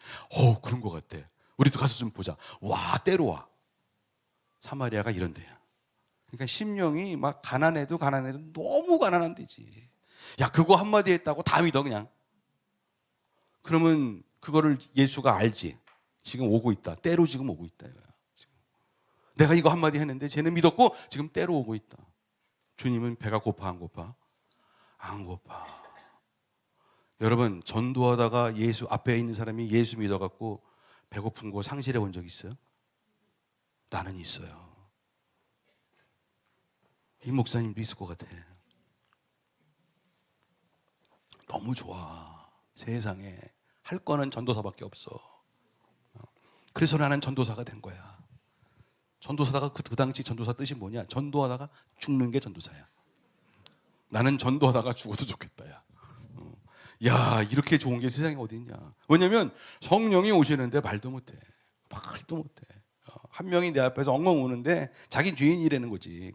그런 것 같아. 우리도 가서 좀 보자. 와 때려와. 사마리아가 이런 데야. 그러니까 심령이 막 가난해도 너무 가난한 데지. 야 그거 한마디 했다고 다 믿어 그냥. 그러면 그거를 예수가 알지. 지금 오고 있다. 때로 지금 오고 있다. 지금. 내가 이거 한마디 했는데 쟤는 믿었고 지금 때로 오고 있다. 주님은 배가 고파 안 고파? 안 고파. 여러분 전도하다가 예수 앞에 있는 사람이 예수 믿어갖고 배고픈 거 상실해 본 적 있어요? 나는 있어요. 이 목사님도 있을 것 같아. 너무 좋아. 세상에 할 거는 전도사밖에 없어. 그래서 나는 전도사가 된 거야. 전도사다가 그 당시 전도사 뜻이 뭐냐? 전도하다가 죽는 게 전도사야. 나는 전도하다가 죽어도 좋겠다. 야 이렇게 좋은 게 세상에 어디 있냐. 왜냐면 성령이 오시는데 말도 못해. 한 명이 내 앞에서 엉엉 우는데 자기 죄인이라는 거지.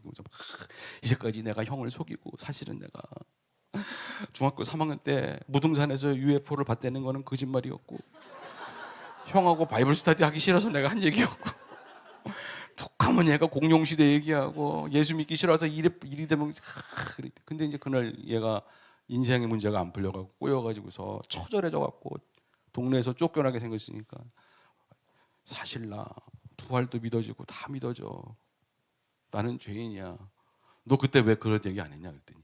이제까지 내가 형을 속이고 사실은 내가 중학교 3학년 때 무등산에서 UFO를 봤다는 거는 거짓말이었고 형하고 바이블 스터디 하기 싫어서 내가 한 얘기였고 툭하면 얘가 공룡시대 얘기하고 예수 믿기 싫어서 일이 되면 근데 이제 그날 얘가 인생의 문제가 안 풀려가고 꼬여가지고서 처절해져갖고 동네에서 쫓겨나게 생겼으니까 사실 나 부활도 믿어지고 다 믿어져. 나는 죄인이야. 너 그때 왜 그런 얘기 안 했냐 그랬더니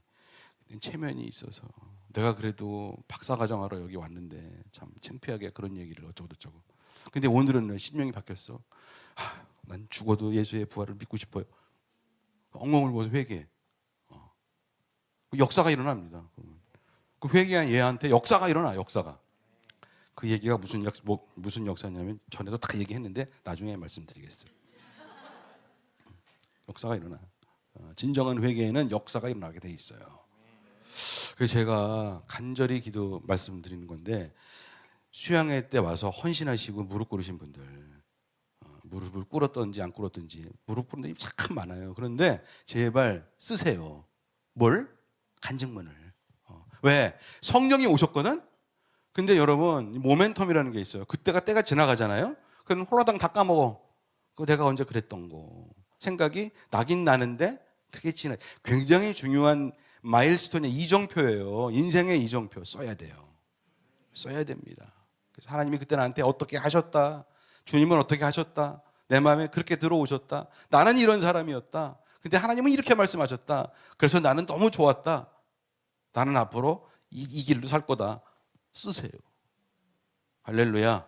체면이 있어서 내가 그래도 박사과정하러 여기 왔는데 참 창피하게 그런 얘기를 어쩌고저쩌고. 근데 오늘은 심령이 바뀌었어. 난 죽어도 예수의 부활을 믿고 싶어요. 엉엉 울면서 회개해. 역사가 일어납니다. 그 회개한 얘한테 역사가 일어나. 역사가. 그 얘기가 무슨 역사냐면 전에도 다 얘기했는데 나중에 말씀드리겠어요. 역사가 일어나. 진정한 회개에는 역사가 일어나게 돼 있어요. 그래서 제가 간절히 말씀드리는 건데, 수양회 때 와서 헌신하시고 무릎 꿇으신 분들, 무릎을 꿇었든지 안 꿇었든지 무릎 꿇는 일이 참 많아요. 그런데 제발 쓰세요. 뭘? 간증문을. 왜? 성령이 오셨거든? 근데 여러분, 모멘텀이라는 게 있어요. 때가 지나가잖아요. 그럼 홀라당 다 까먹어. 그거 내가 언제 그랬던 거. 생각이 나긴 나는데 그게 굉장히 중요한 마일스톤의 이정표예요. 인생의 이정표. 써야 돼요. 써야 됩니다. 그래서 하나님이 그때 나한테 어떻게 하셨다. 주님은 어떻게 하셨다. 내 마음에 그렇게 들어오셨다. 나는 이런 사람이었다. 근데 하나님은 이렇게 말씀하셨다. 그래서 나는 너무 좋았다. 나는 앞으로 이 길로 살 거다. 쓰세요. 할렐루야.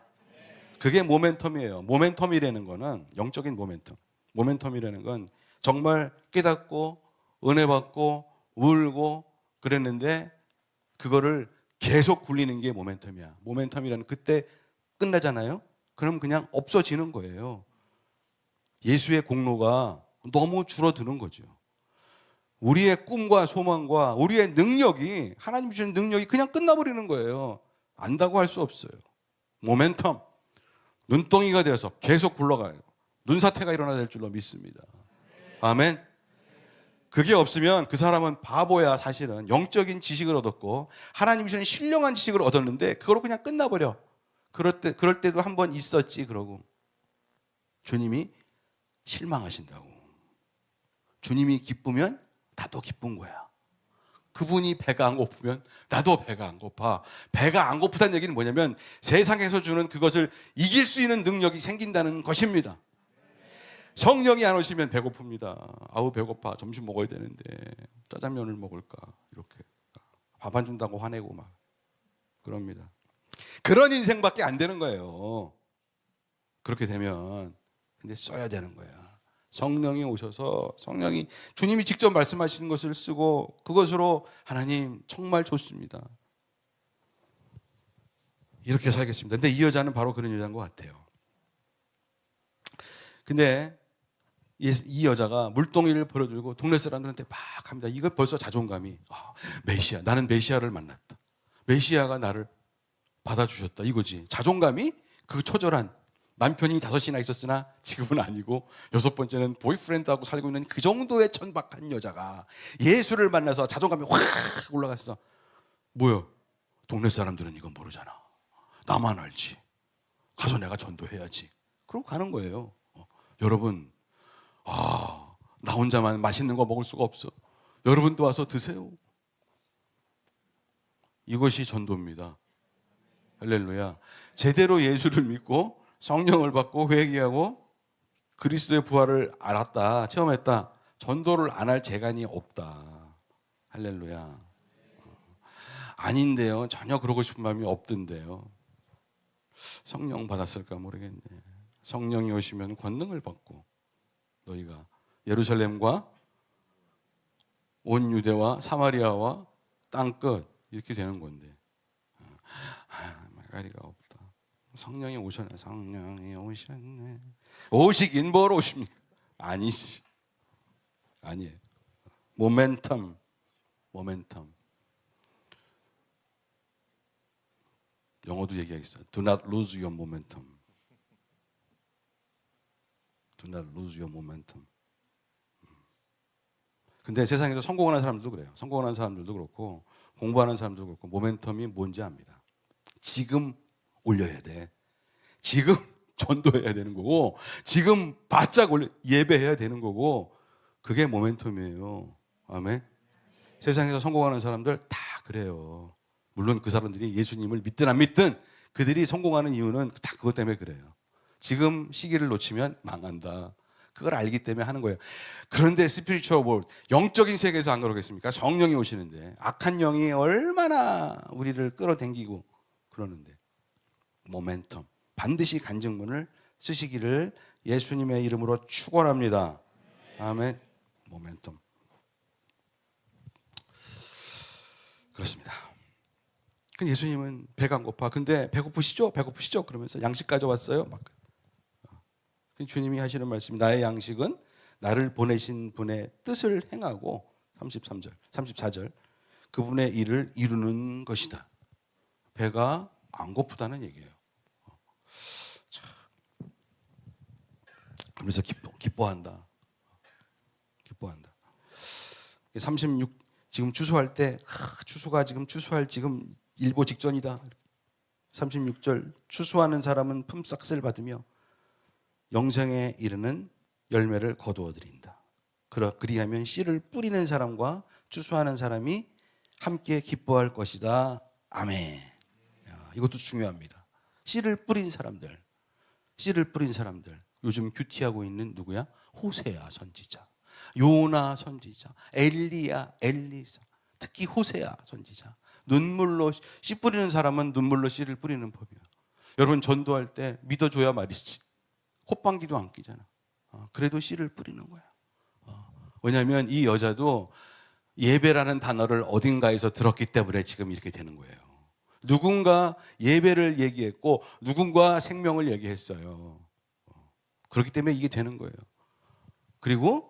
그게 모멘텀이에요. 모멘텀이라는 거는 영적인 모멘텀. 모멘텀이라는 건 정말 깨닫고 은혜 받고 울고 그랬는데 그거를 계속 굴리는 게 모멘텀이야. 모멘텀이라는 그때 끝나잖아요. 그럼 그냥 없어지는 거예요. 예수의 공로가 너무 줄어드는 거죠. 우리의 꿈과 소망과 우리의 능력이, 하나님 주신 능력이 그냥 끝나버리는 거예요. 안다고 할 수 없어요. 모멘텀. 눈덩이가 되어서 계속 굴러가요. 눈사태가 일어나야 될 줄로 믿습니다. 아멘. 그게 없으면 그 사람은 바보야. 사실은 영적인 지식을 얻었고 하나님 주신 신령한 지식을 얻었는데 그거로 그냥 끝나버려. 그럴 때도 한 번 있었지. 그러고 주님이 실망하신다고. 주님이 기쁘면 나도 기쁜 거야. 그분이 배가 안 고프면 나도 배가 안 고파. 배가 안 고프다는 얘기는 뭐냐면 세상에서 주는 그것을 이길 수 있는 능력이 생긴다는 것입니다. 성령이 안 오시면 배고픕니다. 아우 배고파. 점심 먹어야 되는데 짜장면을 먹을까. 이렇게 밥 안 준다고 화내고 막 그럽니다. 그런 인생밖에 안 되는 거예요. 그렇게 되면. 근데 써야 되는 거야. 성령이 오셔서 성령이 주님이 직접 말씀하시는 것을 쓰고 그것으로 하나님 정말 좋습니다. 이렇게 살겠습니다. 근데 이 여자는 바로 그런 여자인 것 같아요. 근데 이 여자가 물동이를 벌어들고 동네 사람들한테 막 합니다. 이거 벌써 자존감이 메시아, 나는 메시아를 만났다. 메시아가 나를 받아주셨다 이거지. 자존감이 그 초절한 남편이 5이나 있었으나 지금은 아니고 6번째는 보이프렌드하고 살고 있는 그 정도의 천박한 여자가 예수를 만나서 자존감이 확 올라갔어. 뭐야? 동네 사람들은 이건 모르잖아. 나만 알지. 가서 내가 전도해야지. 그러고 가는 거예요. 여러분, 나 혼자만 맛있는 거 먹을 수가 없어. 여러분도 와서 드세요. 이것이 전도입니다. 할렐루야. 제대로 예수를 믿고 성령을 받고 회개하고 그리스도의 부활을 알았다, 체험했다. 전도를 안 할 재간이 없다. 할렐루야. 아닌데요. 전혀 그러고 싶은 마음이 없던데요. 성령 받았을까 모르겠네. 성령이 오시면 권능을 받고 너희가 예루살렘과 온 유대와 사마리아와 땅끝 이렇게 되는 건데 말가리가 없다. 성령이 오셨네. 성령이 오셨네. 오시긴 뭘 오십니까? 아니지. 아니에요. 모멘텀. 영어도 얘기하겠어요. Do not lose your momentum. Do not lose your momentum. 근데 세상에서 성공하는 사람들도 그래요. 성공하는 사람들도 그렇고 공부하는 사람들도 그렇고 모멘텀이 뭔지 압니다. 지금 올려야 돼. 지금 전도해야 되는 거고 지금 바짝 예배해야 되는 거고 그게 모멘텀이에요. 아멘. 세상에서 성공하는 사람들 다 그래요. 물론 그 사람들이 예수님을 믿든 안 믿든 그들이 성공하는 이유는 다 그것 때문에 그래요. 지금 시기를 놓치면 망한다. 그걸 알기 때문에 하는 거예요. 그런데 스피리추얼 월드, 영적인 세계에서 안 그러겠습니까? 성령이 오시는데 악한 영이 얼마나 우리를 끌어당기고 그러는데 모멘텀, 반드시 간증문을 쓰시기를 예수님의 이름으로 축원합니다. 아멘. 모멘텀. 그렇습니다. 근데 예수님은 배가 안 고파. 근데 배고프시죠? 배고프시죠? 그러면서 양식 가져왔어요. 막. 주님이 하시는 말씀이 나의 양식은 나를 보내신 분의 뜻을 행하고 33절, 34절 그분의 일을 이루는 것이다. 배가 안 고프다는 얘기예요. 그러면서 기뻐한다. 기뻐한다. 36 지금 추수할 때 추수가 지금 추수할 지금 일보 직전이다. 36절 추수하는 사람은 품삯을 받으며 영생에 이르는 열매를 거두어 드린다. 그리하면 씨를 뿌리는 사람과 추수하는 사람이 함께 기뻐할 것이다. 아멘. 이것도 중요합니다. 씨를 뿌린 사람들, 씨를 뿌린 사람들. 요즘 큐티하고 있는 누구야? 호세아 선지자, 요나 선지자, 엘리야, 엘리사. 특히 호세아 선지자. 눈물로 씨 뿌리는 사람은 눈물로 씨를 뿌리는 법이야. 여러분 전도할 때 믿어줘야 말이지. 콧방귀도 안 끼잖아. 그래도 씨를 뿌리는 거야. 왜냐하면 이 여자도 예배라는 단어를 어딘가에서 들었기 때문에 지금 이렇게 되는 거예요. 누군가 예배를 얘기했고 누군가 생명을 얘기했어요. 그렇기 때문에 이게 되는 거예요. 그리고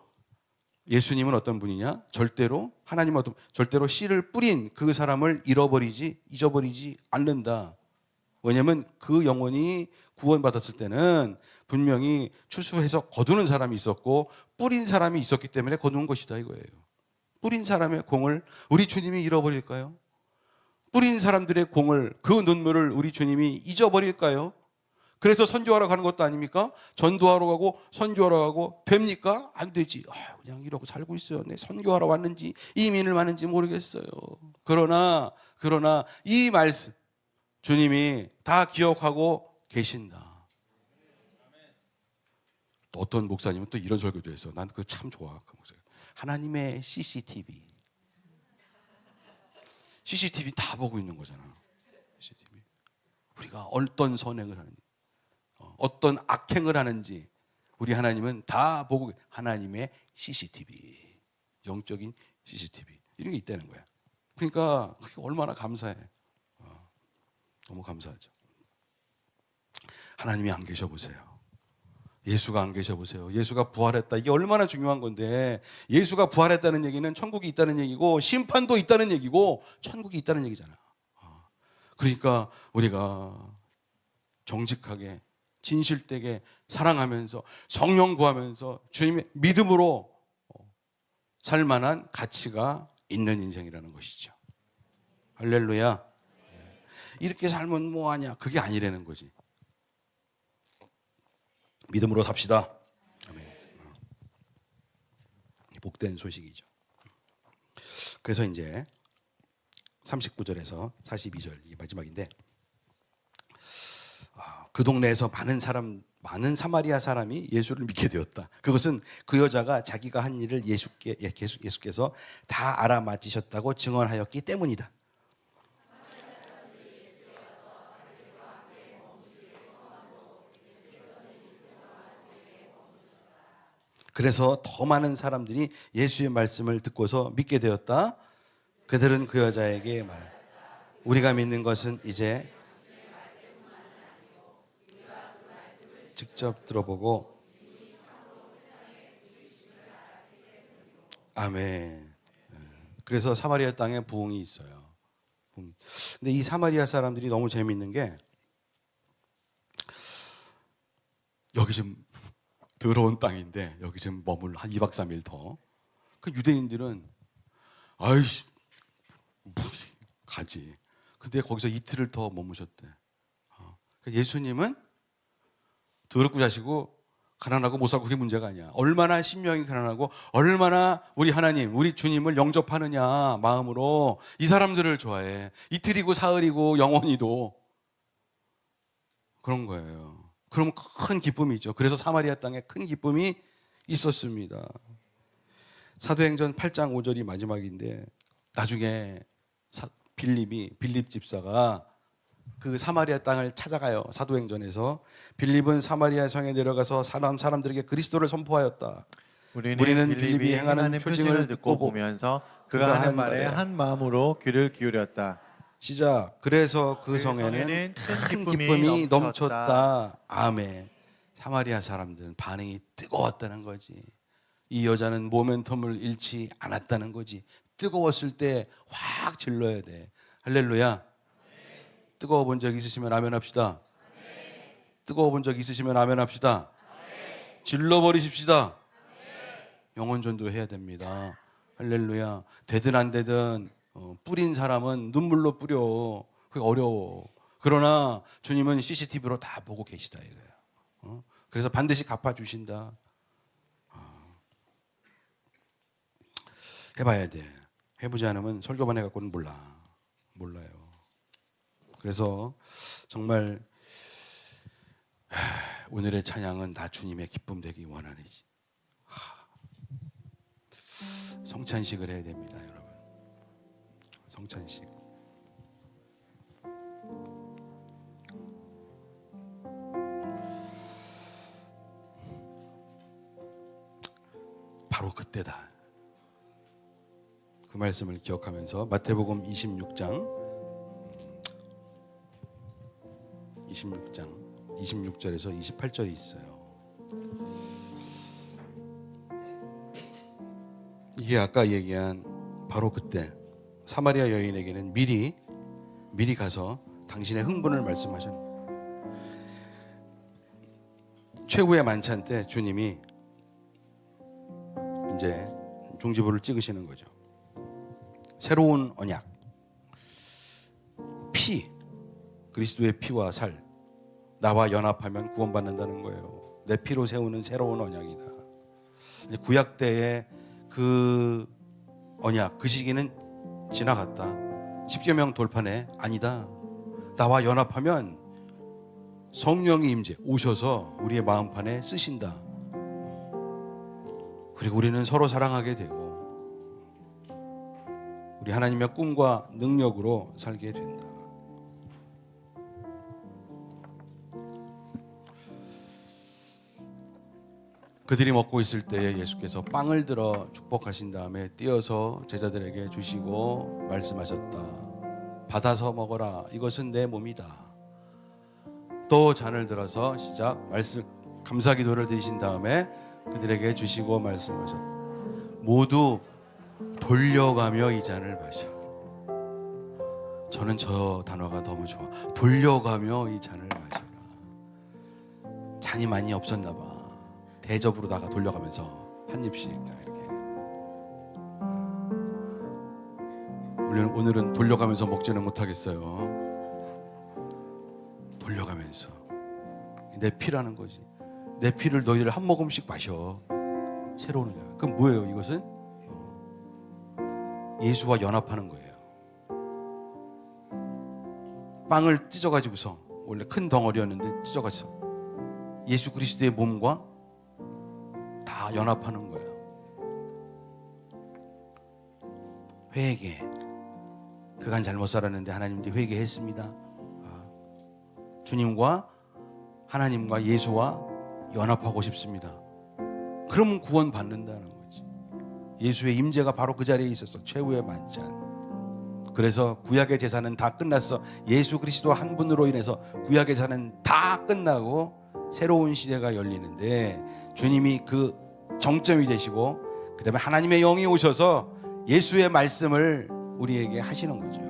예수님은 어떤 분이냐? 절대로 하나님은 절대로 씨를 뿌린 그 사람을 잊어버리지 않는다. 왜냐하면 그 영혼이 구원받았을 때는 분명히 추수해서 거두는 사람이 있었고 뿌린 사람이 있었기 때문에 거두는 것이다 이거예요. 뿌린 사람의 공을 우리 주님이 잃어버릴까요? 뿌린 사람들의 공을, 그 눈물을 우리 주님이 잊어버릴까요? 그래서 선교하러 가는 것도 아닙니까? 전도하러 가고 선교하러 가고 됩니까? 안 되지. 그냥 이러고 살고 있어요. 내 선교하러 왔는지 이민을 왔는지 모르겠어요. 그러나 이 말씀 주님이 다 기억하고 계신다. 또 어떤 목사님은 또 이런 설교도 했어. 난 그거 참 좋아. 그 목사. 하나님의 CCTV 다 보고 있는 거잖아. CCTV. 우리가 어떤 선행을 하는지, 어떤 악행을 하는지 우리 하나님은 다 보고 하나님의 CCTV, 영적인 CCTV 이런 게 있다는 거야. 그러니까 그게 얼마나 감사해. 너무 감사하죠. 하나님이 안 계셔 보세요. 예수가 안 계셔 보세요. 예수가 부활했다. 이게 얼마나 중요한 건데 예수가 부활했다는 얘기는 천국이 있다는 얘기고 심판도 있다는 얘기고 천국이 있다는 얘기잖아. 그러니까 우리가 정직하게 진실되게 사랑하면서 성령 구하면서 주님의 믿음으로 살 만한 가치가 있는 인생이라는 것이죠. 할렐루야. 이렇게 살면 뭐하냐? 그게 아니라는 거지. 믿음으로 삽시다. 아멘. 복된 소식이죠. 그래서 이제 39절에서 42절 이게 마지막인데 그 동네에서 많은 사마리아 사람이 예수를 믿게 되었다. 그것은 그 여자가 자기가 한 일을 예수께서 다 알아맞히셨다고 증언하였기 때문이다. 그래서 더 많은 사람들이 예수의 말씀을 듣고서 믿게 되었다. 그들은 그 여자에게 말했다. 우리가 믿는 것은 이제 직접 들어보고 아멘. 그래서 사마리아 땅에 부흥이 있어요. 근데 이 사마리아 사람들이 너무 재미있는 게 여기 좀 더러운 땅인데 여기 좀 머물 한 2박 3일 더. 그 유대인들은 아이씨 무슨 가지. 근데 거기서 이틀을 더 머무셨대. 예수님은 더럽고 자시고 가난하고 못 살고 그게 문제가 아니야. 얼마나 심령이 가난하고 얼마나 우리 하나님, 우리 주님을 영접하느냐 마음으로 이 사람들을 좋아해. 이틀이고 사흘이고 영원히도 그런 거예요. 그럼 큰 기쁨이 있죠. 그래서 사마리아 땅에 큰 기쁨이 있었습니다. 사도행전 8장 5절이 마지막인데 나중에 빌립 집사가 그 사마리아 땅을 찾아가요. 사도행전에서 빌립은 사마리아 성에 내려가서 사람들에게 그리스도를 선포하였다. 우리는 빌립이 행하는 표징을 듣고 보면서 그가 하는 말에 한 마음으로 귀를 기울였다. 시작. 그래서 그 성에는 큰 기쁨이 넘쳤다. 아멘. 사마리아 사람들은 반응이 뜨거웠다는 거지. 이 여자는 모멘텀을 잃지 않았다는 거지. 뜨거웠을 때 확 질러야 돼. 할렐루야. 뜨거워 본 적 있으시면 아멘 합시다. 뜨거워 본 적 있으시면 아멘 합시다. 질러버리십시다. 영혼 전도해야 됩니다. 할렐루야. 되든 안 되든 뿌린 사람은 눈물로 뿌려. 그게 어려워. 그러나 주님은 CCTV로 다 보고 계시다 이거예요. 그래서 반드시 갚아주신다. 해봐야 돼. 해보지 않으면 설교만 해갖고는 몰라요. 그래서 정말 오늘의 찬양은 나 주님의 기쁨 되기 원하리지. 성찬식을 해야 됩니다, 여러분. 성찬식. 바로 그때다. 그 말씀을 기억하면서 마태복음 26장 26절에서 28절이 있어요. 이게 아까 얘기한 바로 그때 사마리아 여인에게는 미리 가서 당신의 흥분을 말씀하셨습니다. 최후의 만찬 때 주님이 이제 종지부를 찍으시는 거죠. 새로운 언약, 그리스도의 피와 살, 나와 연합하면 구원받는다는 거예요. 내 피로 세우는 새로운 언약이다. 구약 때의 그 언약, 그 시기는 지나갔다. 십계명 돌파네 아니다. 나와 연합하면 성령이 임재 오셔서 우리의 마음판에 쓰신다. 그리고 우리는 서로 사랑하게 되고 우리 하나님의 꿈과 능력으로 살게 된다. 그들이 먹고 있을 때에 예수께서 빵을 들어 축복하신 다음에 띄어서 제자들에게 주시고 말씀하셨다. 받아서 먹어라. 이것은 내 몸이다. 또 잔을 들어서 말씀 감사 기도를 드리신 다음에 그들에게 주시고 말씀하셨다. 모두 돌려가며 이 잔을 마셔. 저는 저 단어가 너무 좋아. 돌려가며 이 잔을 마셔라. 잔이 많이 없었나 봐. 대접으로다가 돌려가면서 한 입씩 이렇게. 오늘은 돌려가면서 먹지는 못하겠어요. 돌려가면서 내 피라는 거지. 내 피를 너희들 한 모금씩 마셔. 새로운 거야. 그럼 뭐예요? 이것은 예수와 연합하는 거예요. 빵을 찢어가지고서 원래 큰 덩어리였는데 찢어가서 예수 그리스도의 몸과 다 연합하는 거예요. 회개. 그간 잘못 살았는데 하나님도 회개했습니다. 주님과 하나님과 예수와 연합하고 싶습니다. 그러면 구원 받는다는 거지. 예수의 임재가 바로 그 자리에 있었어. 최후의 만찬. 그래서 구약의 제사는 다 끝났어. 예수 그리스도 한 분으로 인해서 구약의 제사는 다 끝나고 새로운 시대가 열리는데 주님이 그 정점이 되시고 그 다음에 하나님의 영이 오셔서 예수의 말씀을 우리에게 하시는 거죠.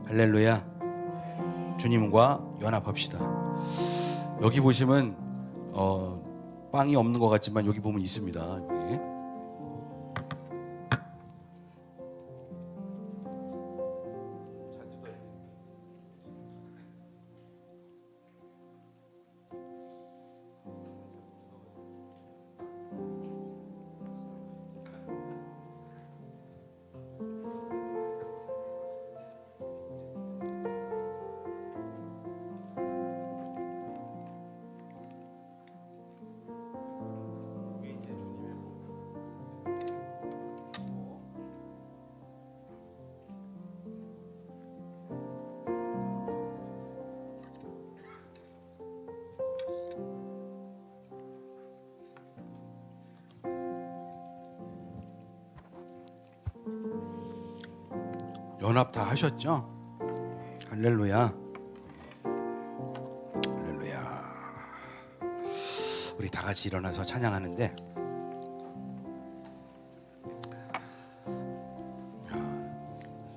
할렐루야. 주님과 연합합시다. 여기 보시면 빵이 없는 것 같지만 여기 보면 있습니다. 여기. 연합 다 하셨죠? 할렐루야. 할렐루야. 우리 다 같이 일어나서 찬양하는데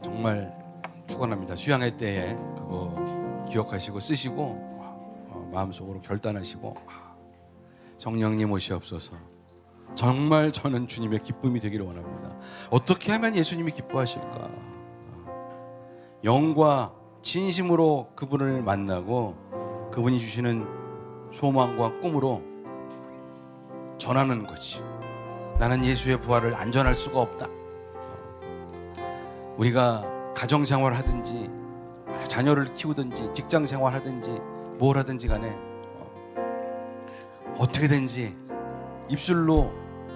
정말 축원합니다. 수양회 때에 그거 기억하시고 쓰시고 마음속으로 결단하시고 성령님 오시옵소서. 정말 저는 주님의 기쁨이 되기를 원합니다. 어떻게 하면 예수님이 기뻐하실까? 영과 진심으로 그분을 만나고 그분이 주시는 소망과 꿈으로 전하는 거지. 나는 예수의 부활을 안 전할 수가 없다. 우리가 가정생활 하든지 자녀를 키우든지 직장생활 하든지 뭘 하든지 간에 어떻게든지 입술로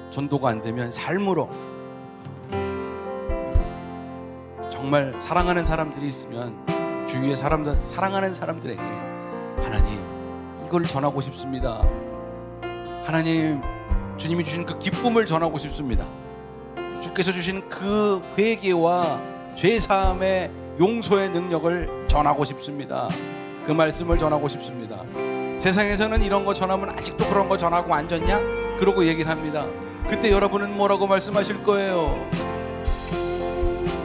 전도가 안 되면 삶으로 정말 사랑하는 사람들이 있으면 주위의 사람들 사랑하는 사람들에게 하나님 이걸 전하고 싶습니다. 하나님 주님이 주신 그 기쁨을 전하고 싶습니다. 주께서 주신 그 회개와 죄사함의 용서의 능력을 전하고 싶습니다. 그 말씀을 전하고 싶습니다. 세상에서는 이런 거 전하면 아직도 그런 거 전하고 안 졌냐? 그러고 얘기를 합니다. 그때 여러분은 뭐라고 말씀하실 거예요?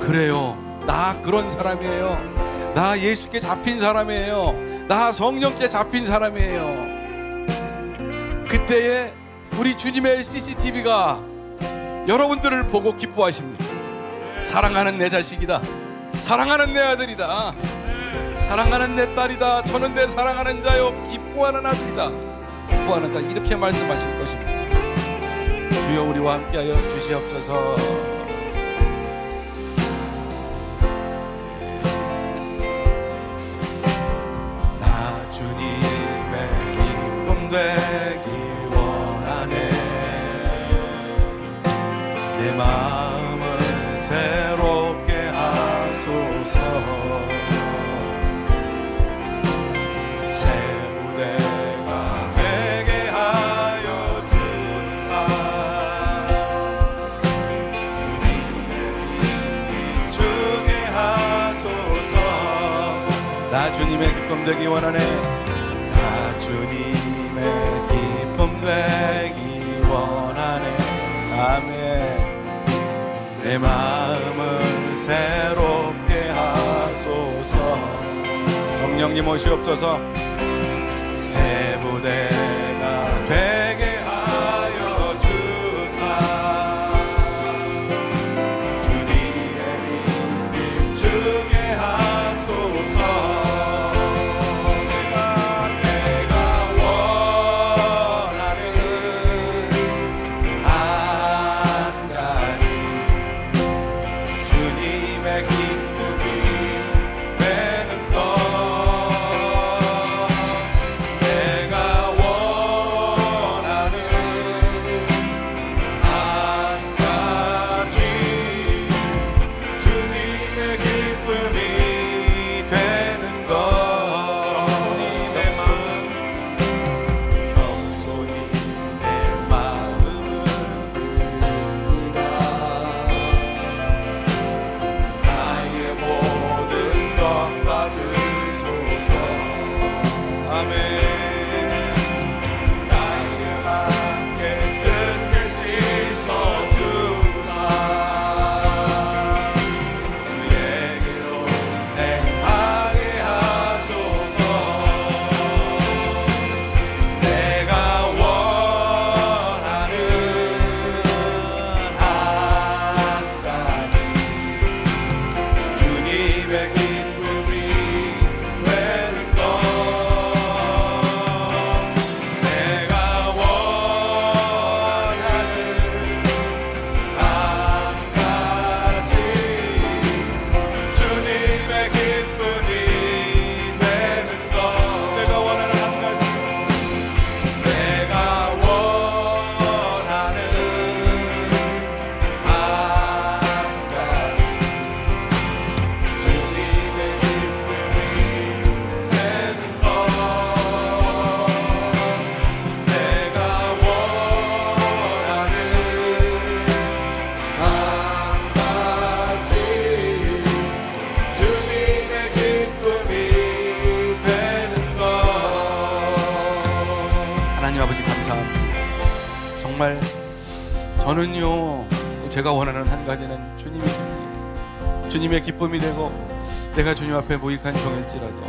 그래요. 나 그런 사람이에요. 나 예수께 잡힌 사람이에요. 나 성령께 잡힌 사람이에요. 그때에 우리 주님의 CCTV가 여러분들을 보고 기뻐하십니다. 사랑하는 내 자식이다. 사랑하는 내 아들이다. 사랑하는 내 딸이다. 저는 내 사랑하는 자요 기뻐하는 아들이다. 기뻐하는 딸 이렇게 말씀하실 것입니다. 주여 우리와 함께하여 주시옵소서. 나 주님의 기쁨 되기 원하네. 내 마음을 새롭게 하소서. 새 무대가 되게 하여 주사. 주님의 비추게 하소서. 나 주님의 기쁨 되기 원하네. 나 주님의 기쁨 되기 원하네. 아멘. 내 마음을 새롭게 하소서. 성령님 오시옵소서. 새 무대가 되게 하여 주사. 주님의 빛 비추게 하소서. 내가 원하는 한 가지 주님의 기쁨이 되는 것. 내가 원하는 정말 저는요, 제가 원하는 한 가지는 주님의 기쁨이 되고 내가 주님 앞에 무익한 종일지라도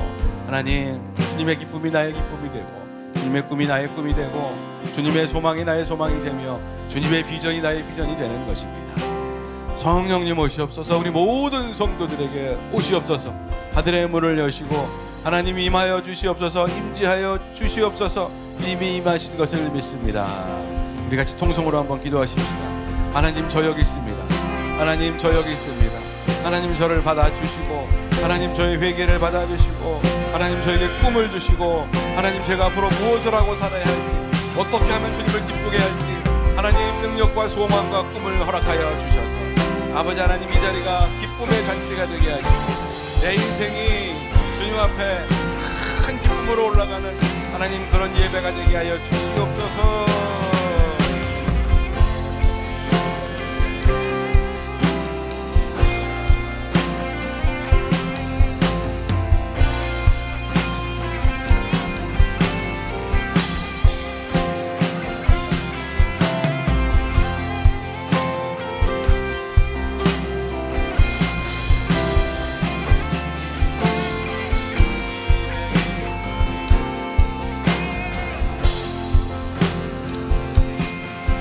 하나님, 주님의 기쁨이 나의 기쁨이 되고 주님의 꿈이 나의 꿈이 되고 주님의 소망이 나의 소망이 되며 주님의 비전이 나의 비전이 되는 것입니다. 성령님 오시옵소서. 우리 모든 성도들에게 오시옵소서. 하늘의 문을 여시고 하나님 임하여 주시옵소서. 임재하여 주시옵소서. 이미 임하신 것을 믿습니다. 우리 같이 통성으로 한번 기도하십시다. 하나님, 저 여기 있습니다. 하나님, 저 여기 있습니다. 하나님, 저를 받아주시고 하나님, 저의 회개를 받아주시고 하나님, 저에게 꿈을 주시고 하나님, 제가 앞으로 무엇을 하고 살아야 할지, 어떻게 하면 주님을 기쁘게 할지 하나님, 능력과 소망과 꿈을 허락하여 주셔서 아버지 하나님, 이 자리가 기쁨의 잔치가 되게 하시고 내 인생이 주님 앞에 큰 기쁨으로 올라가는 하나님, 그런 예배가 되게 하여 주시옵소서.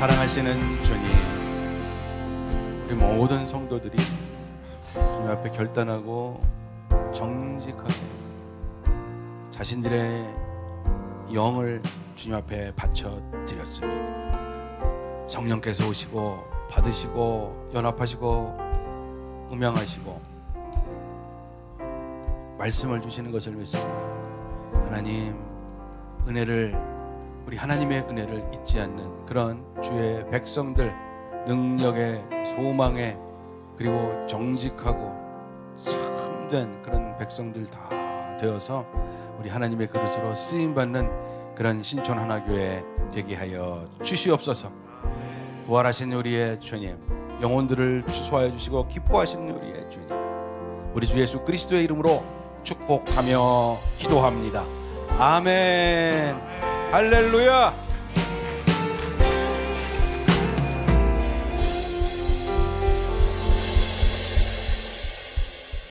사랑하시는 주님, 우리 모든 성도들이 주님 앞에 결단하고 정직하게 자신들의 영을 주님 앞에 바쳐드렸습니다. 성령께서 오시고 받으시고 연합하시고 음양하시고 말씀을 주시는 것을 믿습니다. 하나님, 우리 하나님의 은혜를 잊지 않는 그런 주의 백성들, 능력의 소망의 그리고 정직하고 참된 그런 백성들 다 되어서 우리 하나님의 그릇으로 쓰임받는 그런 신촌 하나교회 되게 하여 주시옵소서. 부활하신 우리의 주님, 영혼들을 추수하여 주시고 기뻐하시는 우리의 주님, 우리 주 예수 그리스도의 이름으로 축복하며 기도합니다. 아멘. 할렐루야.